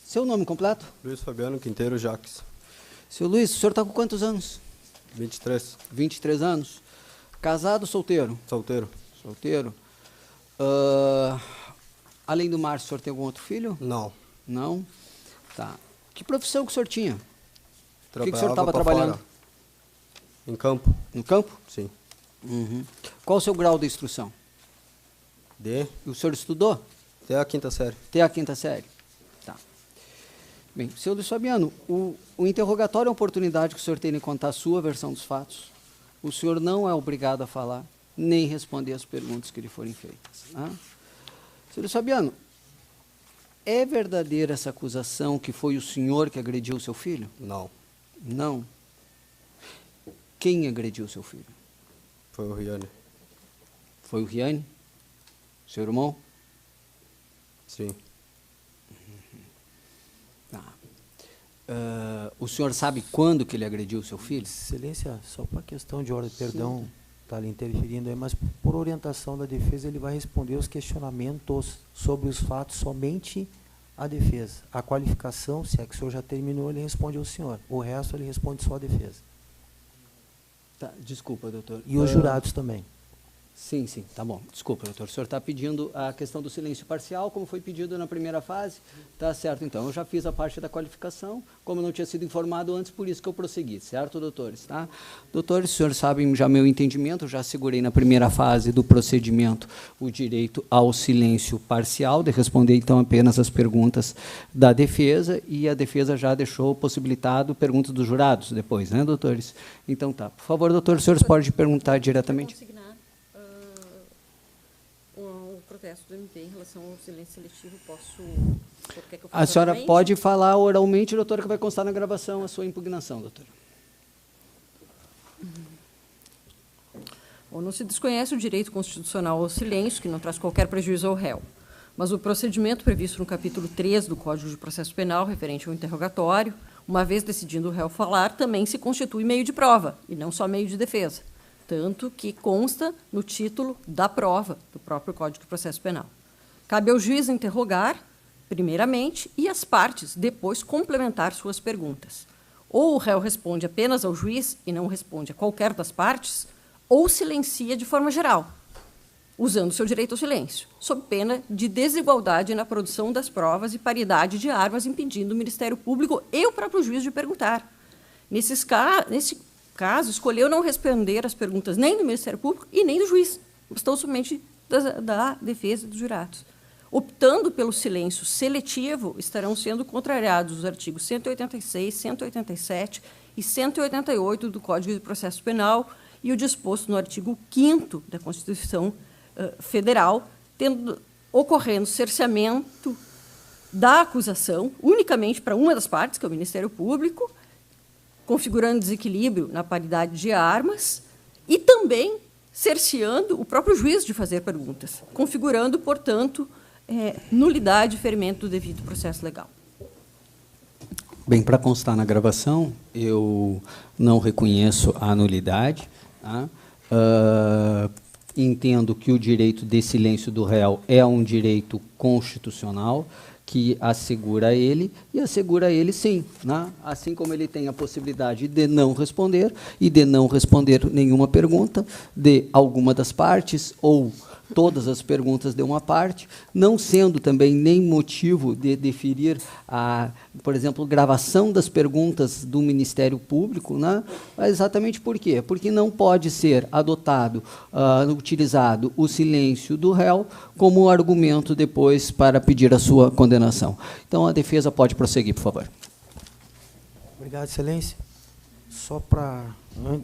Seu nome completo? Luiz Fabiano Quinteiro Jaques. Seu Luiz, o senhor está com quantos anos? 23. 23 anos. Casado ou solteiro? Solteiro. Solteiro. Além do Márcio, o senhor tem algum outro filho? Não. Não? Tá. Que profissão que o senhor tinha? O que o senhor Trabalhava estava pra trabalhando? fora. Em campo? No campo? Sim. Uhum. Qual o seu grau de instrução? D. O senhor estudou? Até a quinta série. Até a quinta série? Tá. Bem, senhor Luiz Fabiano, o interrogatório é a oportunidade que o senhor tem de contar a sua versão dos fatos. O senhor não é obrigado a falar, nem responder as perguntas que lhe forem feitas. Tá? Senhor Luiz Fabiano, é verdadeira essa acusação que foi o senhor que agrediu o seu filho? Não. Não. Quem agrediu o seu filho? Foi o Riane. Foi o Riane? Seu irmão? Sim. Tá. O senhor sabe quando que ele agrediu o seu filho? Excelência, só para questão de ordem, perdão, está lhe interferindo aí, mas por orientação da defesa, ele vai responder os questionamentos sobre os fatos somente à defesa. A qualificação, se é que o senhor já terminou, ele responde ao senhor. O resto, ele responde só à defesa. Tá, desculpa, doutor. E os jurados também. Sim, sim, tá bom. Desculpa, doutor. O senhor está pedindo a questão do silêncio parcial, como foi pedido na primeira fase. Tá certo, então. Eu já fiz a parte da qualificação, como não tinha sido informado antes, por isso que eu prossegui, certo, doutores? Tá? Doutores, os senhores sabem já meu entendimento, eu já assegurei na primeira fase do procedimento o direito ao silêncio parcial, de responder, então, apenas as perguntas da defesa, e a defesa já deixou possibilitado perguntas dos jurados depois, né, doutores? Então, tá. Por favor, doutor, os senhores podem perguntar diretamente. O protesto do MP em relação ao silêncio seletivo, quer que eu A senhora oralmente? pode falar oralmente, doutora, que vai constar na gravação a sua impugnação, doutora. Ou não se desconhece o direito constitucional ao silêncio, que não traz qualquer prejuízo ao réu. Mas o procedimento previsto no capítulo 3 do Código de Processo Penal, referente ao interrogatório, uma vez decidindo o réu falar, também se constitui meio de prova, e não só meio de defesa. Tanto que consta no título da prova do próprio Código de Processo Penal. Cabe ao juiz interrogar, primeiramente, e as partes, depois, complementar suas perguntas. Ou o réu responde apenas ao juiz e não responde a qualquer das partes, ou silencia de forma geral, usando seu direito ao silêncio, sob pena de desigualdade na produção das provas e paridade de armas, impedindo o Ministério Público e o próprio juiz de perguntar. Nesse caso, escolheu não responder às perguntas nem do Ministério Público e nem do juiz, estão somente da defesa dos jurados. Optando pelo silêncio seletivo, estarão sendo contrariados os artigos 186, 187 e 188 do Código de Processo Penal e o disposto no artigo 5º da Constituição Federal, ocorrendo cerceamento da acusação unicamente para uma das partes, que é o Ministério Público, configurando desequilíbrio na paridade de armas e também cerceando o próprio juiz de fazer perguntas, configurando, portanto, nulidade e ferimento do devido processo legal. Bem, para constar na gravação, eu não reconheço a nulidade. Tá? Entendo que o direito de silêncio do réu é um direito constitucional que assegura ele, e assegura ele sim, né? Assim como ele tem a possibilidade de não responder, e de não responder nenhuma pergunta de alguma das partes, ou todas as perguntas de uma parte, não sendo também nem motivo de deferir a, por exemplo, gravação das perguntas do Ministério Público, né? Exatamente por quê? Porque não pode ser adotado, utilizado o silêncio do réu como argumento depois para pedir a sua condenação. Então, a defesa pode prosseguir, por favor. Obrigado, Excelência. Só para,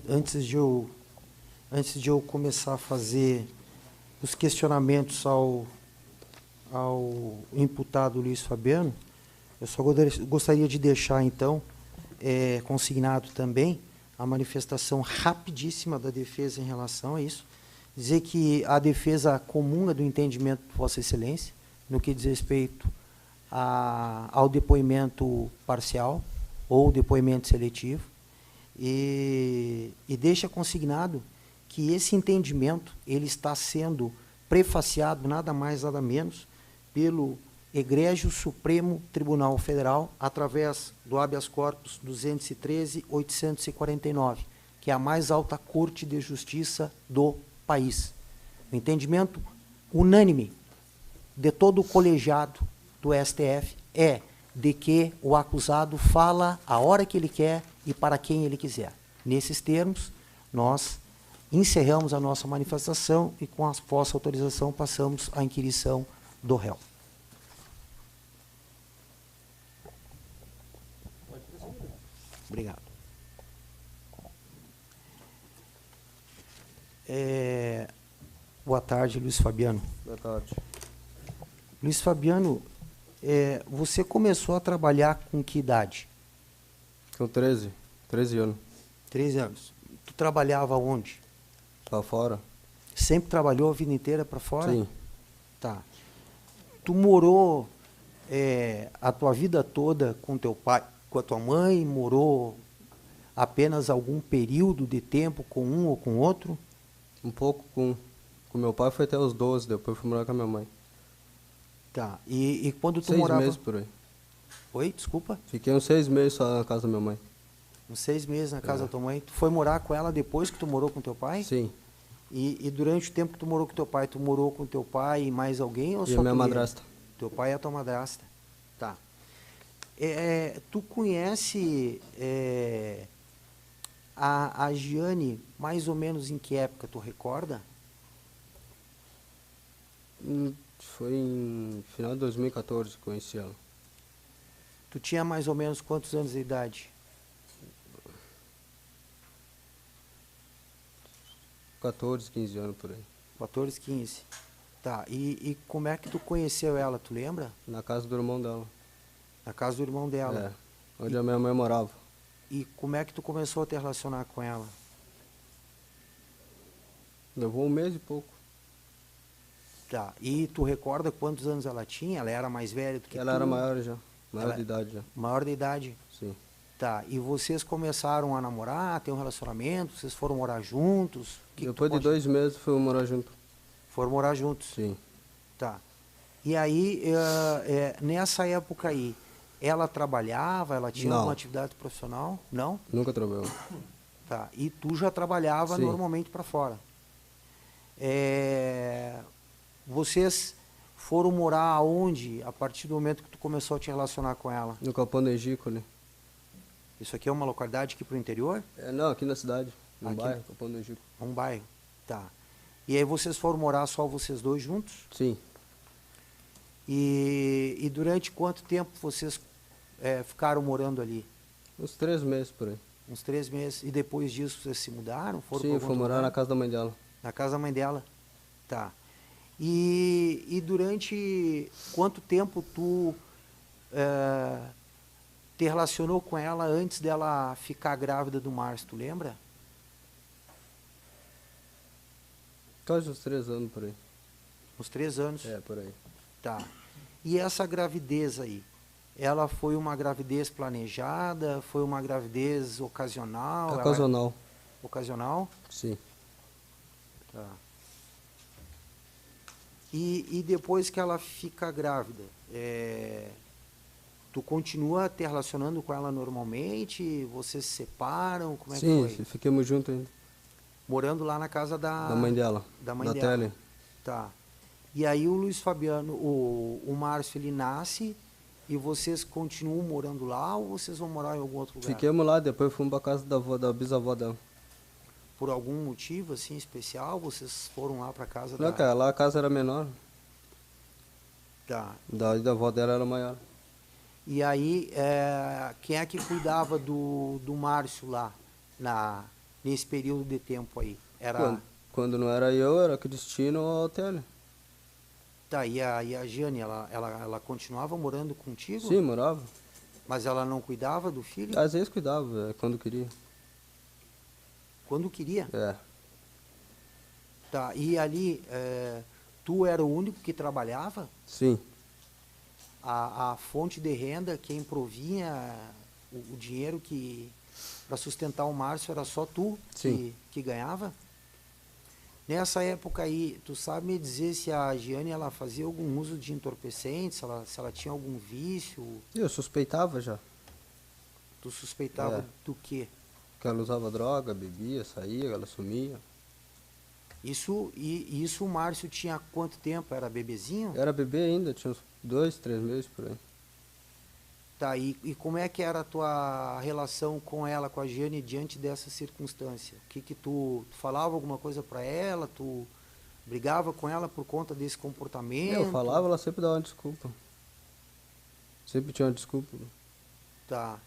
antes de eu começar a fazer os questionamentos ao imputado Luiz Fabiano, eu só gostaria de deixar, então, consignado também a manifestação rapidíssima da defesa em relação a isso, dizer que a defesa comunga do entendimento de Vossa Excelência, no que diz respeito ao depoimento parcial ou depoimento seletivo, e deixa consignado que esse entendimento ele está sendo prefaciado, nada mais, nada menos, pelo Egrégio Supremo Tribunal Federal, através do habeas corpus 213.849, que é a mais alta corte de justiça do país. O entendimento unânime de todo o colegiado do STF é de que o acusado fala a hora que ele quer e para quem ele quiser. Nesses termos, nós encerramos a nossa manifestação e, com a vossa autorização, passamos à inquirição do réu. Obrigado. Boa tarde, Luiz Fabiano. Boa tarde. Luiz Fabiano, você começou a trabalhar com que idade? Com 13 anos. 13 anos. Tu trabalhava onde? Lá fora? Sempre trabalhou a vida inteira para fora? Sim. Tá. Tu morou a tua vida toda com teu pai, com a tua mãe? Morou apenas algum período de tempo com um ou com outro? Um pouco com meu pai foi até os 12, depois fui morar com a minha mãe. Tá. E quando tu 6 morava... meses por aí. Oi, desculpa? Fiquei uns 6 meses só na casa da minha mãe. Uns 6 meses na casa da tua mãe. Tu foi morar com ela depois que tu morou com teu pai? Sim. E durante o tempo que tu morou com teu pai, tu morou com teu pai e mais alguém? Ou E só a minha tu madrasta. Teu pai e a tua madrasta. Tá. Tu conhece a Giane mais ou menos em que época, tu recorda? Foi em final de 2014 que conheci ela. Tu tinha mais ou menos quantos anos de idade? 14, 15 anos por aí. 14, 15. Tá. E como é que tu conheceu ela, tu lembra? Na casa do irmão dela. Na casa do irmão dela. Onde a minha mãe morava. E como é que tu começou a te relacionar com ela? Levou um mês e pouco. Tá. E tu recorda quantos anos ela tinha? Ela era mais velha do que Ela tu? era maior já. Maior Ela- de idade já. Maior de idade. Sim. Tá. E vocês começaram a namorar, ter um relacionamento? Vocês foram morar juntos? O que que tu Depois de pode- 2 meses fui morar junto. Foram morar juntos? Sim. Tá. E aí, nessa época aí, ela trabalhava, ela tinha Não. alguma atividade profissional? Não? Nunca trabalhou. Tá. E tu já trabalhava Sim. normalmente para fora. Vocês foram morar aonde a partir do momento que tu começou a te relacionar com ela? No Capão do Egico ali. Isso aqui é uma localidade aqui pro interior? Não, aqui na cidade. No Aqui? bairro, Capão do Egico. Um bairro. Tá. E aí vocês foram morar só vocês dois juntos? Sim. E durante quanto tempo vocês ficaram morando ali? Uns 3 meses por aí. Uns 3 meses. E depois disso vocês se mudaram? Foram pra Sim, algum fui outro morar lugar? na casa da mãe dela. Na casa da mãe dela. Tá. E durante quanto tempo tu te relacionou com ela antes dela ficar grávida do Márcio, tu lembra? Quase uns 3 anos por aí. Uns 3 anos. Por aí. Tá. E essa gravidez aí? Ela foi uma gravidez planejada? Foi uma gravidez ocasional? Ela- Ocasional. Ocasional? Sim. Tá. E depois que ela fica grávida, tu continua te relacionando com ela normalmente? Vocês se separam? Como é que Sim, foi? fiquemos juntos ainda. Morando lá na casa Da mãe dela. da mãe da dela. Tele. Tá. E aí o Luiz Fabiano, o Márcio, ele nasce e vocês continuam morando lá ou vocês vão morar em algum outro lugar? Fiquemos lá, depois fomos pra casa da bisavó dela. Por algum motivo assim especial, vocês foram lá para casa Não, cara, lá a casa era menor. Tá. Da avó dela era maior. E aí, quem é que cuidava do Márcio lá, nesse período de tempo aí? Era... Quando não era eu, era Cristino ou a Tele. Tá, e a Giane, ela continuava morando contigo? Sim, morava. Mas ela não cuidava do filho? Às vezes cuidava, quando queria. Quando queria? É. Tá, e ali, tu era o único que trabalhava? Sim. A fonte de renda, quem provinha o dinheiro para sustentar o Márcio era só tu Sim. que ganhava? Nessa época aí, tu sabe me dizer se a Giane ela fazia algum uso de entorpecentes, se ela tinha algum vício? Eu suspeitava já. Tu suspeitava É. do quê? Que ela usava droga, bebia, saía, ela sumia. Isso o Márcio tinha quanto tempo? Era bebezinho? Era bebê ainda, tinha uns 2, 3 meses por aí. Tá, e como é que era a tua relação com ela, com a Giane, diante dessa circunstância? O que que tu falava alguma coisa para ela? Tu brigava com ela por conta desse comportamento? Eu falava, ela sempre dava uma desculpa. Sempre tinha uma desculpa. Tá.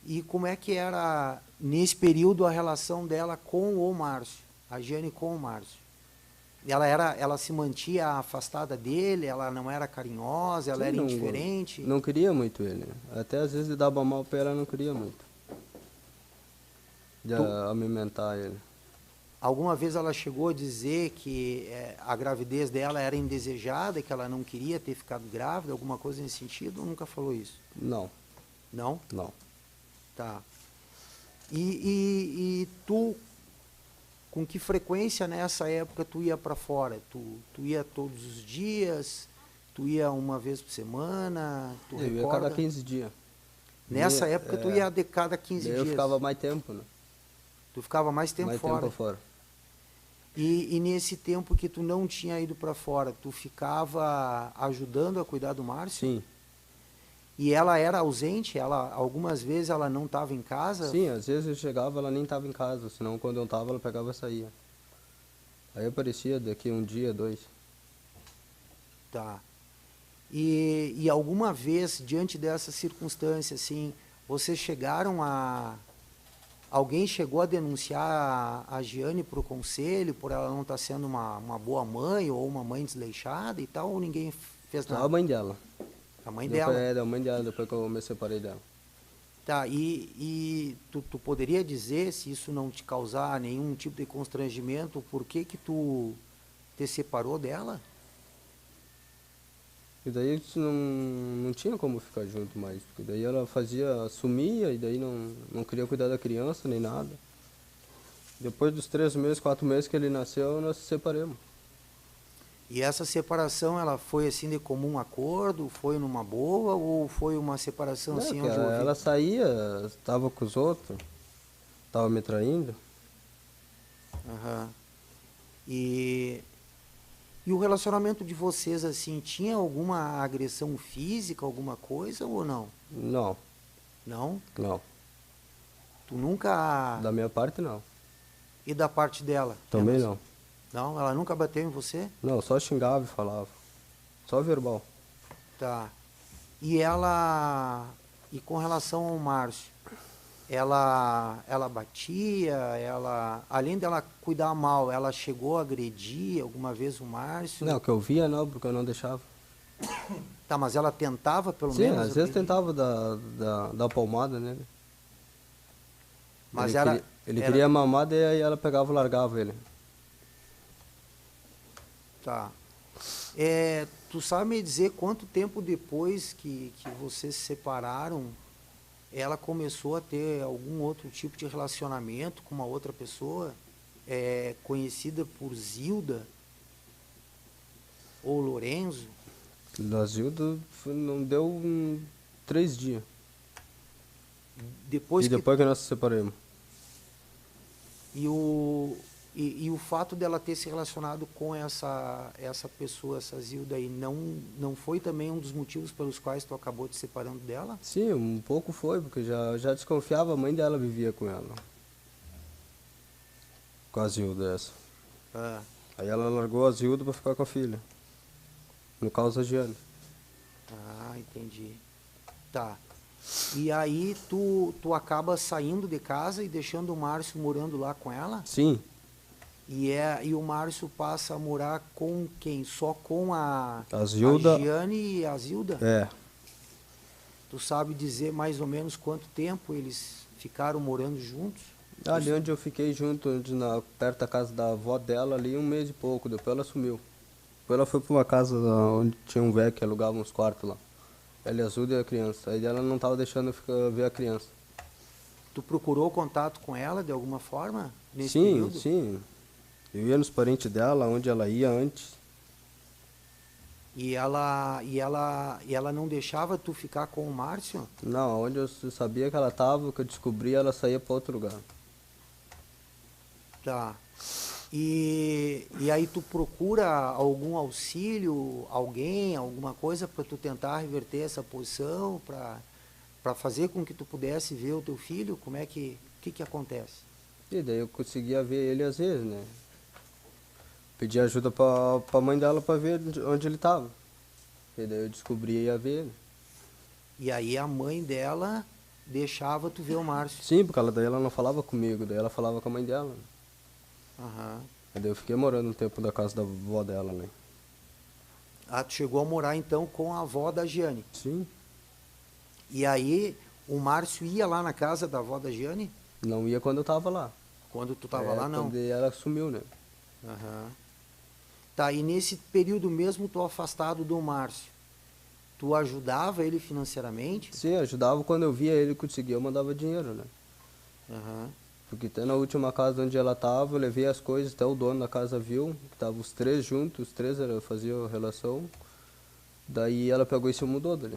E como é que era, nesse período, a relação dela com o Márcio? A Giane com o Márcio? Ela se mantia afastada dele, ela não era carinhosa, ela Sim, era não- indiferente? Não queria muito ele. Até às vezes ele dava mal pra ela, não queria muito. De alimentar ele. Alguma vez ela chegou a dizer que a gravidez dela era indesejada, que ela não queria ter ficado grávida, alguma coisa nesse sentido, ou nunca falou isso? Não, Não? não. Tá. E tu, com que frequência nessa época tu ia para fora? Tu ia todos os dias? Tu ia uma vez por semana? Tu Eu ia recorda? cada 15 dias. Nessa Ia, época tu ia de cada 15 Daí dias? eu ficava mais tempo, né? Tu ficava mais tempo mais fora? tempo fora. E nesse tempo que tu não tinha ido para fora, tu ficava ajudando a cuidar do Márcio? Sim, E ela era ausente? Algumas vezes ela não estava em casa? sim, às vezes eu chegava, ela nem estava em casa, senão quando eu estava ela pegava e saía. Aí aparecia daqui um dia, 2. Tá. E alguma vez, diante dessa circunstância, assim, vocês chegaram a... Alguém chegou a denunciar a Giane para o conselho, por ela não estar sendo uma boa mãe ou uma mãe desleixada e tal, ou ninguém fez A nada? mãe dela. A mãe Depois, dela. da mãe dela, depois que eu me separei dela. Tá, e tu poderia dizer, se isso não te causar nenhum tipo de constrangimento, por que que tu te separou dela? E daí isso não tinha como ficar junto mais, porque daí ela sumia e daí não queria cuidar da criança nem nada. Depois dos 3 meses, 4 meses que ele nasceu, nós se separamos. E essa separação, ela foi assim de comum acordo, foi numa boa, ou foi uma separação Não, assim que onde ela saía, estava com os outros, estava me traindo. Aham. E o relacionamento de vocês, assim, tinha alguma agressão física, alguma coisa ou não? Não, Não? não. Tu nunca... Da minha parte, não. E da parte dela? Também Elas- não. Não? Ela nunca bateu em você? Não, só xingava e falava. Só verbal. Tá. E ela... E com relação ao Márcio? Ela batia, além dela cuidar mal, ela chegou a agredir alguma vez o Márcio? Não, que eu via não, porque eu não deixava. Tá, mas ela tentava pelo Sim, menos às vezes agredir? tentava dar palmada nele. Mas Ele queria mamar, e aí ela pegava e largava ele. Tá. Tu sabe me dizer quanto tempo depois que vocês se separaram, ela começou a ter algum outro tipo de relacionamento com uma outra pessoa, conhecida por Zilda ou Lorenzo? Da Zilda não deu 3 dias. Depois E que depois que nós se separamos. E o fato dela ter se relacionado com essa pessoa, essa Zilda aí, não foi também um dos motivos pelos quais tu acabou te separando dela? Sim, um pouco foi, porque já desconfiava, a mãe dela vivia com ela. Com a Zilda essa. Ah, Aí ela largou a Zilda pra ficar com a filha. No caso, a Giane. entendi. Tá. E aí tu acaba saindo de casa e deixando o Márcio morando lá com ela? Sim, E o Márcio passa a morar com quem? Só com a Zilda. a Giane e a Zilda? É. Tu sabe dizer mais ou menos quanto tempo eles ficaram morando juntos? Ali onde eu fiquei junto, perto da casa da avó dela, ali 1 mês e pouco, depois ela sumiu. Depois ela foi pra uma casa onde tinha um velho que alugava uns quartos lá. Ela e a Zilda e a criança. Aí ela não tava deixando eu ver a criança. Tu procurou contato com ela de alguma forma nesse Sim, período? sim. Eu ia nos parentes dela, onde ela ia antes. E ela não deixava tu ficar com o Márcio? Não, onde eu sabia que ela estava, que eu descobri, ela saía para outro lugar. Tá. E aí tu procura algum auxílio, alguém, alguma coisa para tu tentar reverter essa posição, para fazer com que tu pudesse ver o teu filho? Como é que, o que acontece? E daí eu conseguia ver ele às vezes, né? Pedi ajuda para a mãe dela para ver onde ele estava. E daí eu descobri e ia ver ele. E aí a mãe dela deixava tu ver o Márcio. Sim, porque daí ela não falava comigo, daí ela falava com a mãe dela. Aham. E daí eu fiquei morando um tempo na casa da avó dela, né? Ah, tu chegou a morar então com a avó da Giane. Sim, E aí o Márcio ia lá na casa da avó da Giane? não ia quando eu tava lá. Quando tu estava lá, não? Quando ela sumiu, né? Aham. Tá, e nesse período mesmo tu afastado do Márcio, tu ajudava ele financeiramente? Sim, ajudava quando eu via ele conseguir, eu mandava dinheiro, né? Aham. Porque até na última casa onde ela tava, eu levei as coisas, até o dono da casa viu, que tava os três juntos, os três faziam relação. Daí ela pegou e se mudou dali.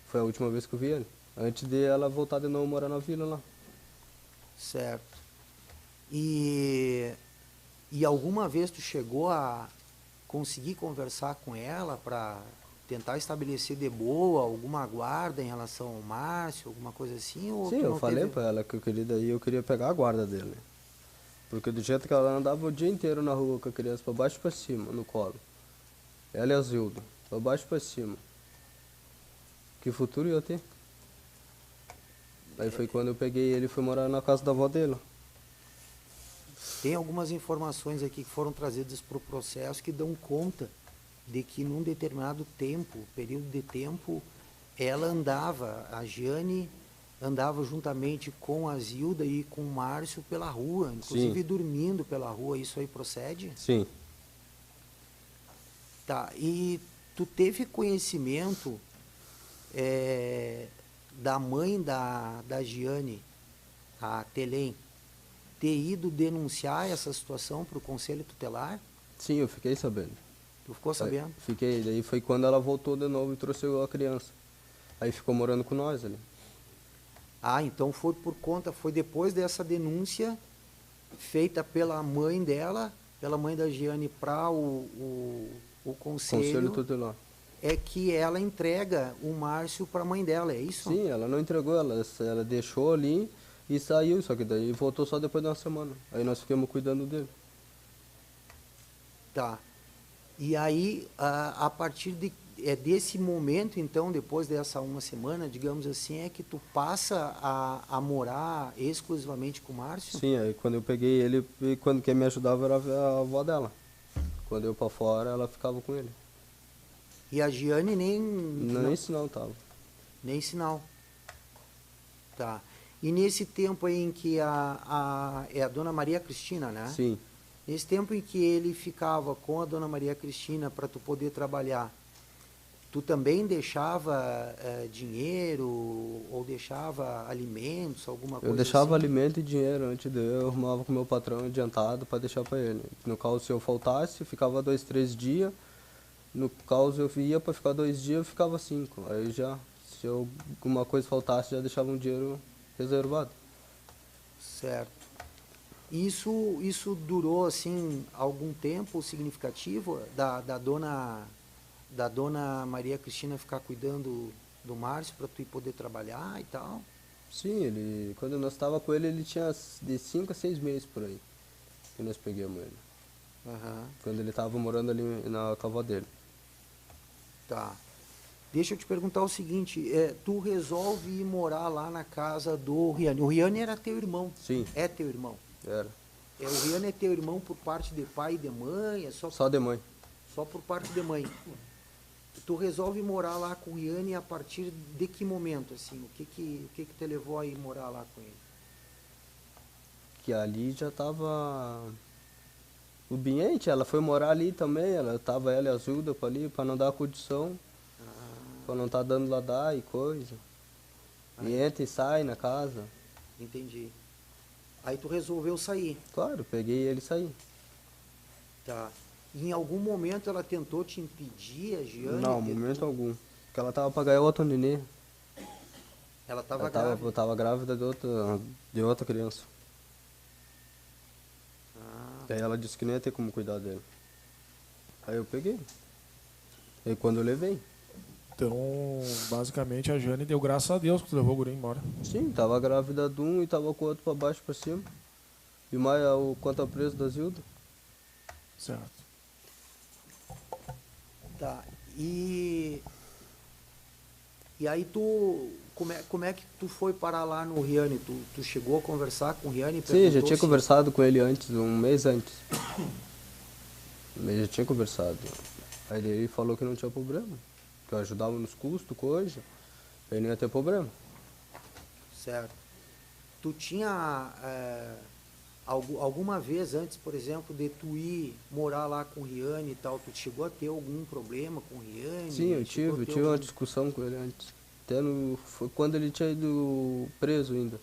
Foi a última vez que eu vi ele. Antes de ela voltar de novo morar na vila lá. Certo. E alguma vez tu chegou a conseguir conversar com ela para tentar estabelecer de boa alguma guarda em relação ao Márcio, alguma coisa assim? Ou Sim, tu eu não falei teve... pra ela que eu queria, daí eu queria pegar a guarda dele. Porque do jeito que ela andava o dia inteiro na rua com a criança, pra baixo e pra cima, no colo. Ela e a Zilda, pra baixo e pra cima. Que futuro ia ter? Aí foi quando eu peguei ele e fui morar na casa da avó dele. Tem algumas informações aqui que foram trazidas para o processo que dão conta de que num determinado tempo, período de tempo, ela andava, a Giane andava juntamente com a Zilda e com o Márcio pela rua, inclusive dormindo pela rua. Isso aí procede? Sim. Tá, e tu teve conhecimento da mãe da Giane, a Telém, ter ido denunciar essa situação para o Conselho Tutelar? Sim, eu fiquei sabendo. Tu ficou sabendo? Fiquei, daí foi quando ela voltou de novo e trouxe a criança. Aí ficou morando com nós ali. Ah, então foi por conta, foi depois dessa denúncia feita pela mãe dela, pela mãe da Giane para o Conselho tutelar. é que ela entrega o Márcio para a mãe dela, é isso? Sim, ela não entregou, ela deixou ali e saiu, só que daí voltou só depois de uma semana. Aí nós ficamos cuidando dele. Tá. E aí, a partir desse momento, então, depois dessa uma semana, digamos assim, é que tu passa a morar exclusivamente com o Márcio? Sim, aí quando eu peguei ele, e quando quem me ajudava era a avó dela. Quando eu pra fora, ela ficava com ele. E a Giane Nem sinal tava. nem sinal. Tá. E nesse tempo aí em que é a dona Maria Cristina, né? Sim. Nesse tempo em que ele ficava com a dona Maria Cristina para tu poder trabalhar, tu também deixava dinheiro ou deixava alimentos, alguma coisa Eu deixava assim? alimento e dinheiro antes de eu arrumava com meu patrão adiantado para deixar para ele. No caso, se eu faltasse, ficava 2, 3 dias. No caso, eu ia para ficar 2 dias, eu ficava 5. Aí já, se alguma coisa faltasse, já deixava um dinheiro reservado. Certo. Isso durou assim algum tempo significativo da dona Maria Cristina ficar cuidando do Márcio para tu ir poder trabalhar e tal? Sim, quando nós estava com ele tinha de 5 a 6 meses por aí que nós pegamos ele. Aham. Quando ele estava morando ali na avó dele. Tá. Deixa eu te perguntar o seguinte, tu resolve ir morar lá na casa do Riane. O Riane era teu irmão? Sim. É teu irmão? Era. O Riane é teu irmão por parte de pai e de mãe? É Só de mãe. só por parte de mãe. Tu resolve morar lá com o Riane a partir de que momento, assim? O que te levou a ir morar lá com ele? Que ali já estava o ambiente, ela foi morar ali também, ela e a Zilda ali para não dar condição, para não estar dando ladar e coisa. E entra e sai na casa. Entendi. Aí tu resolveu sair. Claro, peguei ele e saí. Tá. Em algum momento ela tentou te impedir, a Giane? Não, momento algum. Porque ela tava pra ganhar outro nenê. Ela estava Ela grávida. tava grávida de outra criança. Ah, Daí ela disse que não ia ter como cuidar dele. Aí eu peguei. Aí quando eu levei. Então, basicamente, a Jane deu graças a Deus que tu levou o guri embora. Sim, tava grávida de um e tava com o outro pra baixo pra cima. E mais o conta preso da Zilda. Certo. tá. E aí como é que tu foi parar lá no Riane? Tu chegou a conversar com o Riane? Sim, já Perguntou tinha se- conversado com ele antes, um mês antes. Mas já tinha conversado. Aí ele falou que não tinha problema. Que eu ajudava nos custos, coisa. Aí não ia ter problema. Certo. Tu tinha alguma vez antes, por exemplo, de tu ir morar lá com o Riane e tal, tu chegou a ter algum problema com o Riane? Sim, eu Chegou a ter tive uma algum- discussão com ele antes. Até foi quando ele tinha ido preso ainda.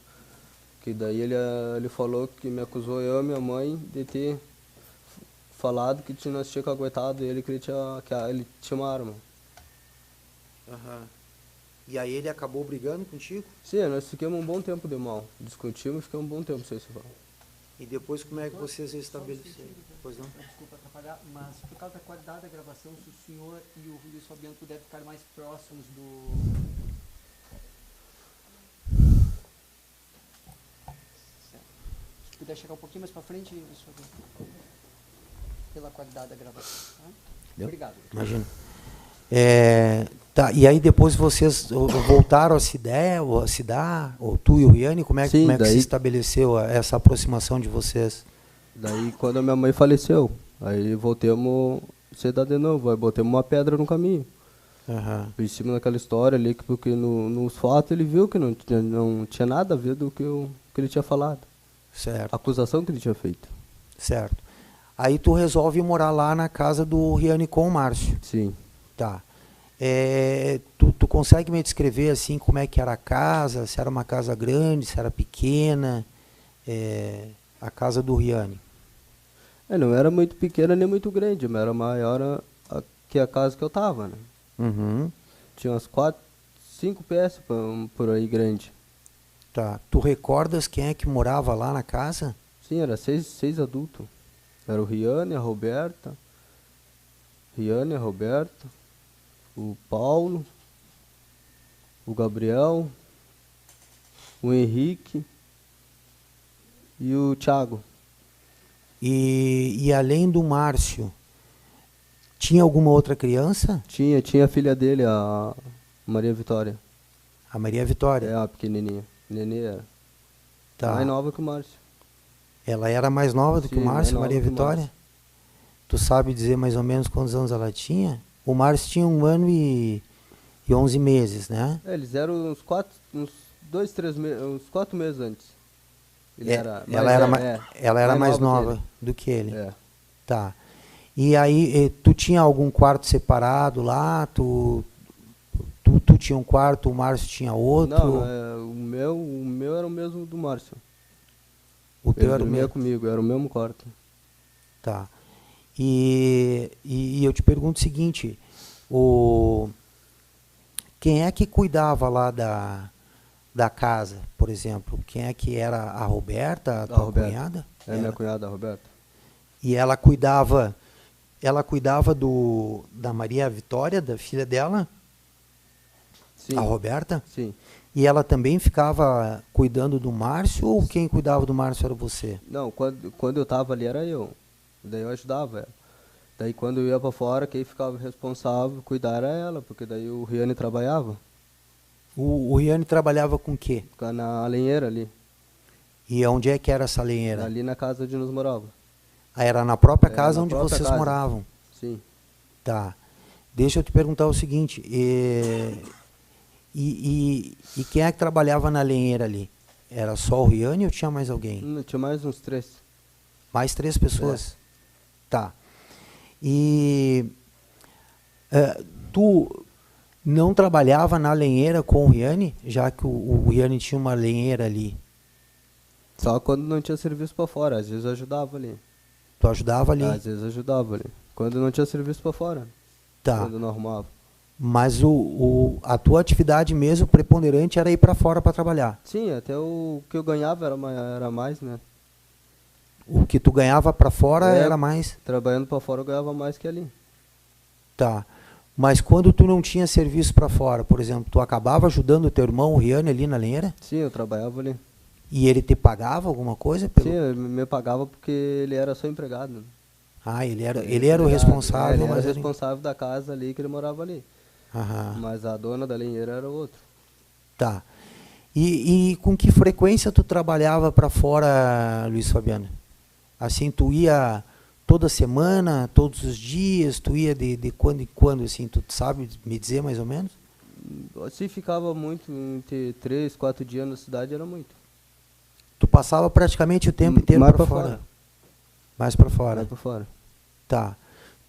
Que daí ele falou que me acusou eu e minha mãe de ter falado que nós tínhamos aguentado ele, que ele tinha uma arma. Aham. E aí ele acabou brigando contigo? Sim, nós ficamos um bom tempo de mal. Discutimos e ficamos um bom tempo sem se falar. E depois como é que vocês restabeleceram? Pois não? Desculpa atrapalhar, mas por causa da qualidade da gravação, se o senhor e o Luiz Fabiano puderem ficar mais próximos do... Certo. Se puder chegar um pouquinho mais para frente, Luiz Fabiano. Pela qualidade da gravação. Tá? Deu? Obrigado. Imagina. Tá, e aí depois vocês voltaram a se dar, ou tu e o Riane, como é que Sim, se daí- estabeleceu essa aproximação de vocês? Daí quando a minha mãe faleceu, aí voltamos a se dar de novo, aí botamos uma pedra no caminho. Aham. Em cima daquela história ali, porque nos fatos ele viu que não tinha nada a ver do que ele tinha falado. A Certo, acusação que ele tinha feito. certo. Aí tu resolve morar lá na casa do Riane com o Márcio. Sim. Tá. Tu consegue me descrever assim como é que era a casa? Se era uma casa grande, se era pequena? A casa do Riane. Não era muito pequena nem muito grande, mas era maior que a casa que eu tava, né? Uhum. Tinha umas 5 peças por aí grande. Tá. Tu recordas quem é que morava lá na casa? Sim, era seis adultos. Era o Riane, a Roberta, o Paulo, o Gabriel, o Henrique e o Thiago. E além do Márcio, tinha alguma outra criança? Tinha a filha dele, a Maria Vitória. A Maria Vitória. É a pequenininha. Nenê era. Tá. Mais nova que o Márcio. Ela era mais nova do que Sim, o mais Márcio, nova Maria que o Vitória? Márcio. Tu sabe dizer mais ou menos quantos anos ela tinha? O Márcio tinha 1 ano e 11 meses, né? Eles eram uns 2, 3 meses, uns 4 meses antes. Ela era mais que nova do que ele. ele. É. Tá. E aí, tu tinha algum quarto separado lá? Tu tinha um quarto, o Márcio tinha outro? Não, o meu era o mesmo do Márcio. O teu Ele era o dormia mesmo? comigo, era o mesmo quarto. Tá. E eu te pergunto o seguinte, quem é que cuidava lá da casa, por exemplo? Quem é que era a Roberta, a tua Roberta. cunhada? É minha cunhada, a Roberta. E ela cuidava da Maria Vitória, da filha dela, Sim. a Roberta? Sim. E ela também ficava cuidando do Márcio, ou quem cuidava do Márcio era você? Não, quando eu tava ali era eu. Daí eu ajudava ela. Daí quando eu ia pra fora, quem ficava responsável por cuidar era ela, porque daí o Riane trabalhava. O Riane trabalhava com o quê? Ficava na lenheira ali. E onde é que era essa lenheira? Ali na casa onde nós morava. Ah, era na própria Era casa na onde própria vocês casa. moravam. Sim. Tá. Deixa eu te perguntar o seguinte. E quem é que trabalhava na lenheira ali? Era só o Riane ou tinha mais alguém? Tinha mais uns 3. Mais 3 pessoas? Tá. E tu não trabalhava na lenheira com o Riane, já que o Riane tinha uma lenheira ali? Só quando não tinha serviço pra fora, às vezes eu ajudava ali. Tu ajudava ali? Às vezes ajudava ali. Quando não tinha serviço para fora. Tá. Quando não arrumava. Mas a tua atividade mesmo preponderante era ir para fora para trabalhar. Sim, até o que eu ganhava era mais, né? O que tu ganhava para fora É. era mais. Trabalhando para fora eu ganhava mais que ali. Tá. Mas quando tu não tinha serviço para fora, por exemplo, tu acabava ajudando o teu irmão, o Riane, ali na lenheira? Sim, eu trabalhava ali. E ele te pagava alguma coisa? Pelo... Sim, ele me pagava porque ele era só empregado. Ah, ele era o Empregado. responsável. Ele era mas o responsável da casa ali que ele morava ali. Aham. Mas a dona da lenheira era outro. Tá. E com que frequência tu trabalhava para fora, Luiz Fabiano? Assim, tu ia toda semana, todos os dias, tu ia de quando em quando, assim, tu sabe me dizer mais ou menos? Se ficava muito, entre 3, 4 dias na cidade, era muito. Tu passava praticamente o tempo inteiro Mais para pra fora? fora. Mais para fora. Vai pra fora. Tá.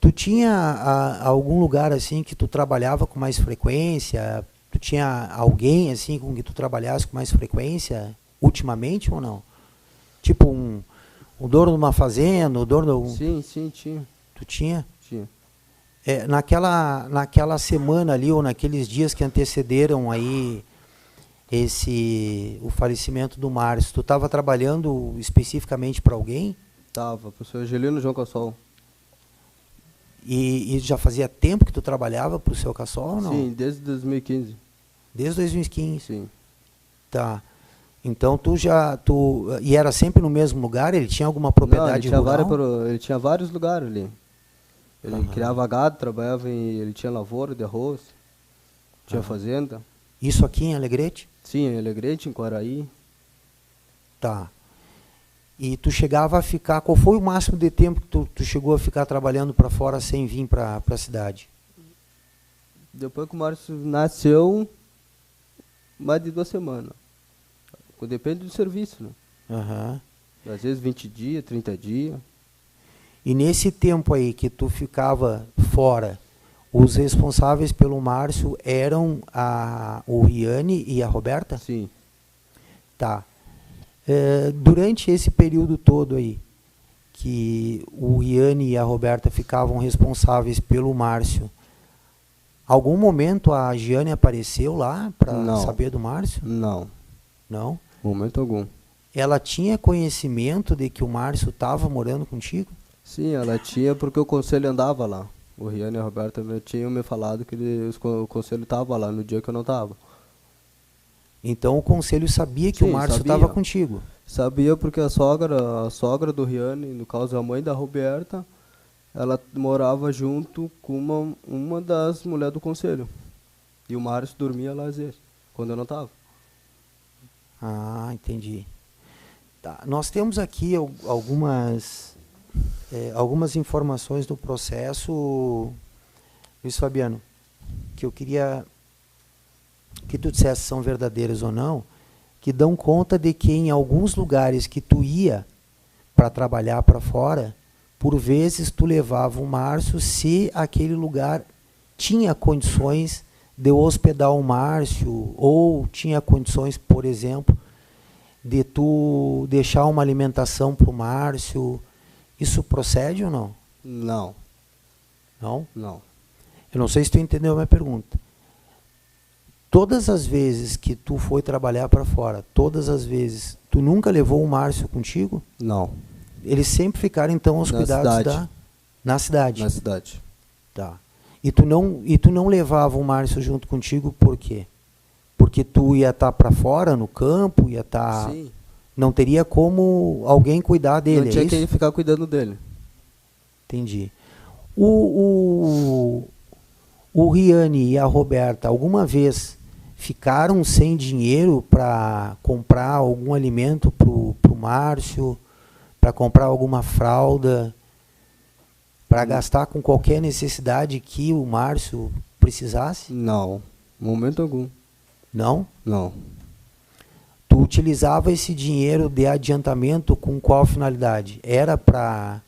Tu tinha algum lugar assim que tu trabalhava com mais frequência? Tu tinha alguém assim com que tu trabalhasse com mais frequência ultimamente ou não? Tipo o dono de uma fazenda, o dono de Sim, sim, tinha. Tu tinha? Tinha. Naquela semana ali ou naqueles dias que antecederam aí o falecimento do Márcio, tu estava trabalhando especificamente para alguém? Tava, professor Angelino João Cassol. E já fazia tempo que tu trabalhava para o seu Cassol ou não? Sim, desde 2015. Desde 2015? Sim. Tá. Então e era sempre no mesmo lugar? Ele tinha alguma propriedade Não, rural? ele tinha vários lugares ali. Ele criava gado, trabalhava ele tinha lavoura de arroz, tinha fazenda. Isso aqui em Alegrete? Sim, em Alegrete, em Quaraí. Tá. E tu chegava a ficar, qual foi o máximo de tempo que tu chegou a ficar trabalhando para fora sem vir para a cidade? Depois que o Márcio nasceu, mais de 2 semanas. Depende do serviço, né? Aham. Às vezes 20 dias, 30 dias. E nesse tempo aí que tu ficava fora, os responsáveis pelo Márcio eram o Riane e a Roberta? Sim. Tá. Durante esse período todo aí, que o Riane e a Roberta ficavam responsáveis pelo Márcio, algum momento a Giane apareceu lá para saber do Márcio? Não. Não? Momento algum. Ela tinha conhecimento de que o Márcio estava morando contigo? Sim, ela tinha porque o conselho andava lá. O Riane e a Roberta tinham me falado que o conselho estava lá no dia que eu não estava. Então o conselho sabia que o Márcio estava contigo? Sabia porque a sogra do Riane, no caso a mãe da Roberta, ela morava junto com uma das mulheres do conselho. E o Márcio dormia lá às vezes, quando eu não estava. Ah, entendi. Tá. Nós temos aqui algumas informações do processo, Luiz Fabiano, que eu queria que tu dissesse se são verdadeiras ou não, que dão conta de que em alguns lugares que tu ia para trabalhar para fora, por vezes tu levava o Márcio se aquele lugar tinha condições de hospedar o Márcio, ou tinha condições, por exemplo, de tu deixar uma alimentação para o Márcio. Isso procede ou não? Não. Não? Não. Eu não sei se tu entendeu a minha pergunta. Todas as vezes que tu foi trabalhar para fora, todas as vezes, tu nunca levou o Márcio contigo? Não. Eles sempre ficaram, então, aos cuidados na cidade? Na cidade. Tá. E tu não levava o Márcio junto contigo por quê? Porque tu ia estar para fora, no campo, ia estar... Sim. Não teria como alguém cuidar dele, Não tinha é isso? quem ficar cuidando dele. Entendi. O Riane e a Roberta, alguma vez ficaram sem dinheiro para comprar algum alimento pro Márcio, para comprar alguma fralda, para gastar com qualquer necessidade que o Márcio precisasse? Não. Momento algum. Não? Não. Tu utilizava esse dinheiro de adiantamento com qual finalidade? Era para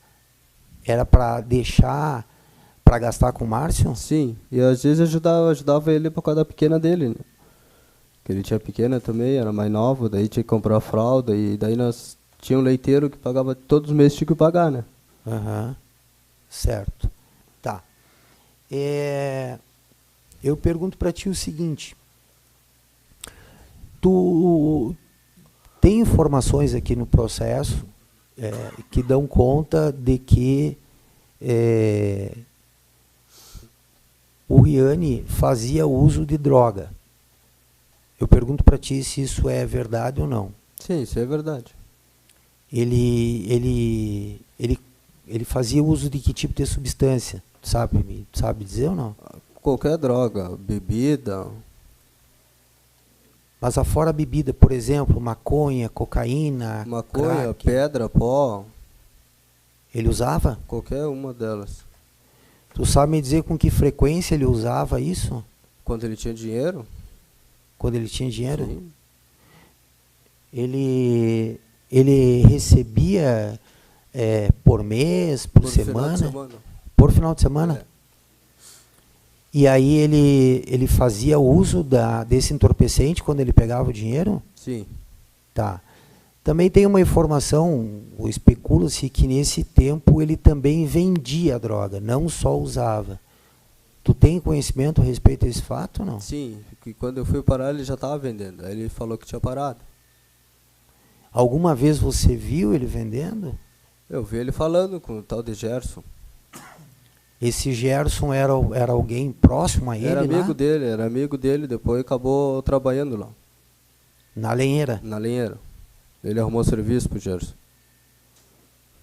deixar para gastar com o Márcio? Sim. E às vezes ajudava ele por causa da pequena dele, né? Que ele tinha pequena também, era mais nova, daí tinha que comprar a fralda, e daí nós tinha um leiteiro que pagava, todos os meses tinha que pagar, né? Aham. Certo. Tá. Eu pergunto para ti o seguinte. Tu tem informações aqui no processo que dão conta de que o Riane fazia uso de droga. Eu pergunto para ti se isso é verdade ou não. Sim, isso é verdade. Ele fazia uso de que tipo de substância? Sabe dizer ou não? Qualquer droga, bebida, Mas afora a bebida, por exemplo, maconha, cocaína, maconha, crack, pedra, pó, ele usava? qualquer uma delas. Tu sabe me dizer com que frequência ele usava isso? Quando ele tinha dinheiro? Quando ele tinha dinheiro? Sim. Ele recebia por mês, por final de semana? semana. Por final de semana? É. E aí ele fazia uso desse entorpecente quando ele pegava o dinheiro? Sim. Tá. Também tem uma informação, especula-se que nesse tempo ele também vendia a droga, não só usava. Tu tem conhecimento a respeito desse fato ou não? Sim, que quando eu fui parar ele já estava vendendo. Aí ele falou que tinha parado. Alguma vez você viu ele vendendo? Eu vi ele falando com o tal de Gerson. Esse Gerson era alguém próximo a ele Era amigo lá? dele, era amigo dele, depois acabou trabalhando lá, Na lenheira? na lenheira. Ele arrumou serviço pro Gerson.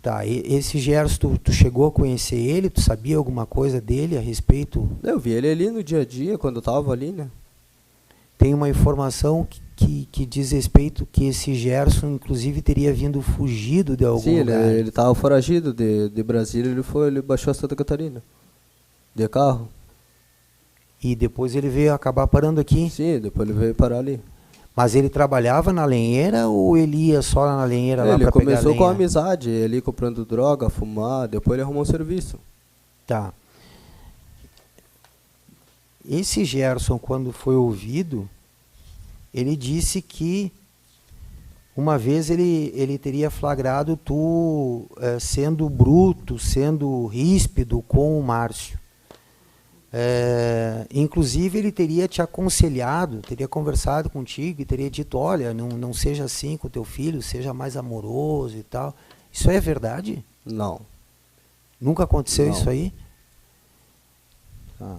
Tá, esse Gerson, tu chegou a conhecer ele? Tu sabia alguma coisa dele a respeito? Eu vi ele ali no dia a dia, quando eu tava ali, né? Tem uma informação que diz respeito que esse Gerson, inclusive, teria vindo fugido de algum Sim, lugar. ele tava foragido de Brasília, ele baixou a Santa Catarina. De carro. E depois ele veio acabar parando aqui. Sim, depois ele veio parar ali. Mas ele trabalhava na lenheira ou ele ia só na lenheira lá Ele para pegar começou lenha? com amizade, ele comprando droga, fumar, depois ele arrumou um serviço. Tá. Esse Gerson, quando foi ouvido, ele disse que uma vez ele teria flagrado tu sendo bruto, sendo ríspido com o Márcio. Inclusive ele teria te aconselhado, teria conversado contigo e teria dito, olha, não seja assim com teu filho, seja mais amoroso e tal. Isso é verdade? Não. Nunca aconteceu Não. isso aí? Ah,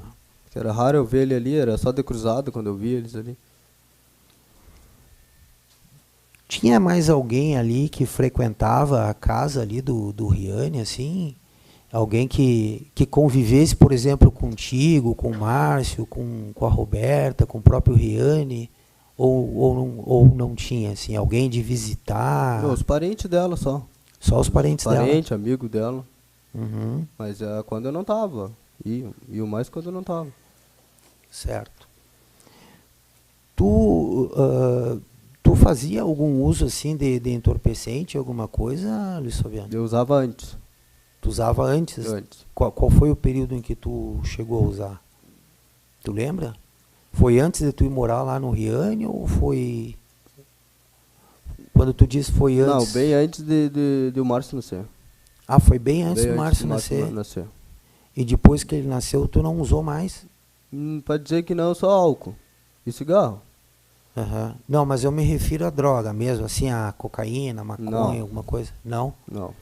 era raro eu ver ele ali, era só de cruzado quando eu via eles ali. Tinha mais alguém ali que frequentava a casa ali do Riane, assim? Alguém que convivesse, por exemplo, contigo, com o Márcio, com a Roberta, com o próprio Riane? Ou não tinha, assim? Alguém de visitar? Não, os parentes dela só. Só os parentes dela? Parente, amigo dela. Uhum, Mas quando eu não tava. E o mais quando eu não tava. certo. Tu fazia algum uso, assim, de entorpecente, alguma coisa, Luiz Fabiano? Eu usava antes. Tu usava antes? Antes. Qual foi o período em que tu chegou a usar? Tu lembra? Foi antes de tu ir morar lá no Riane ou foi... Quando tu disse foi antes... Não, bem antes de o Márcio nascer. Ah, foi bem antes Bem do Márcio nascer. nascer. E depois que ele nasceu, tu não usou mais? Pode dizer que não, só álcool. E cigarro. Aham. Não, mas eu me refiro à droga mesmo, assim, a cocaína, maconha, Não. alguma coisa. Não? Não.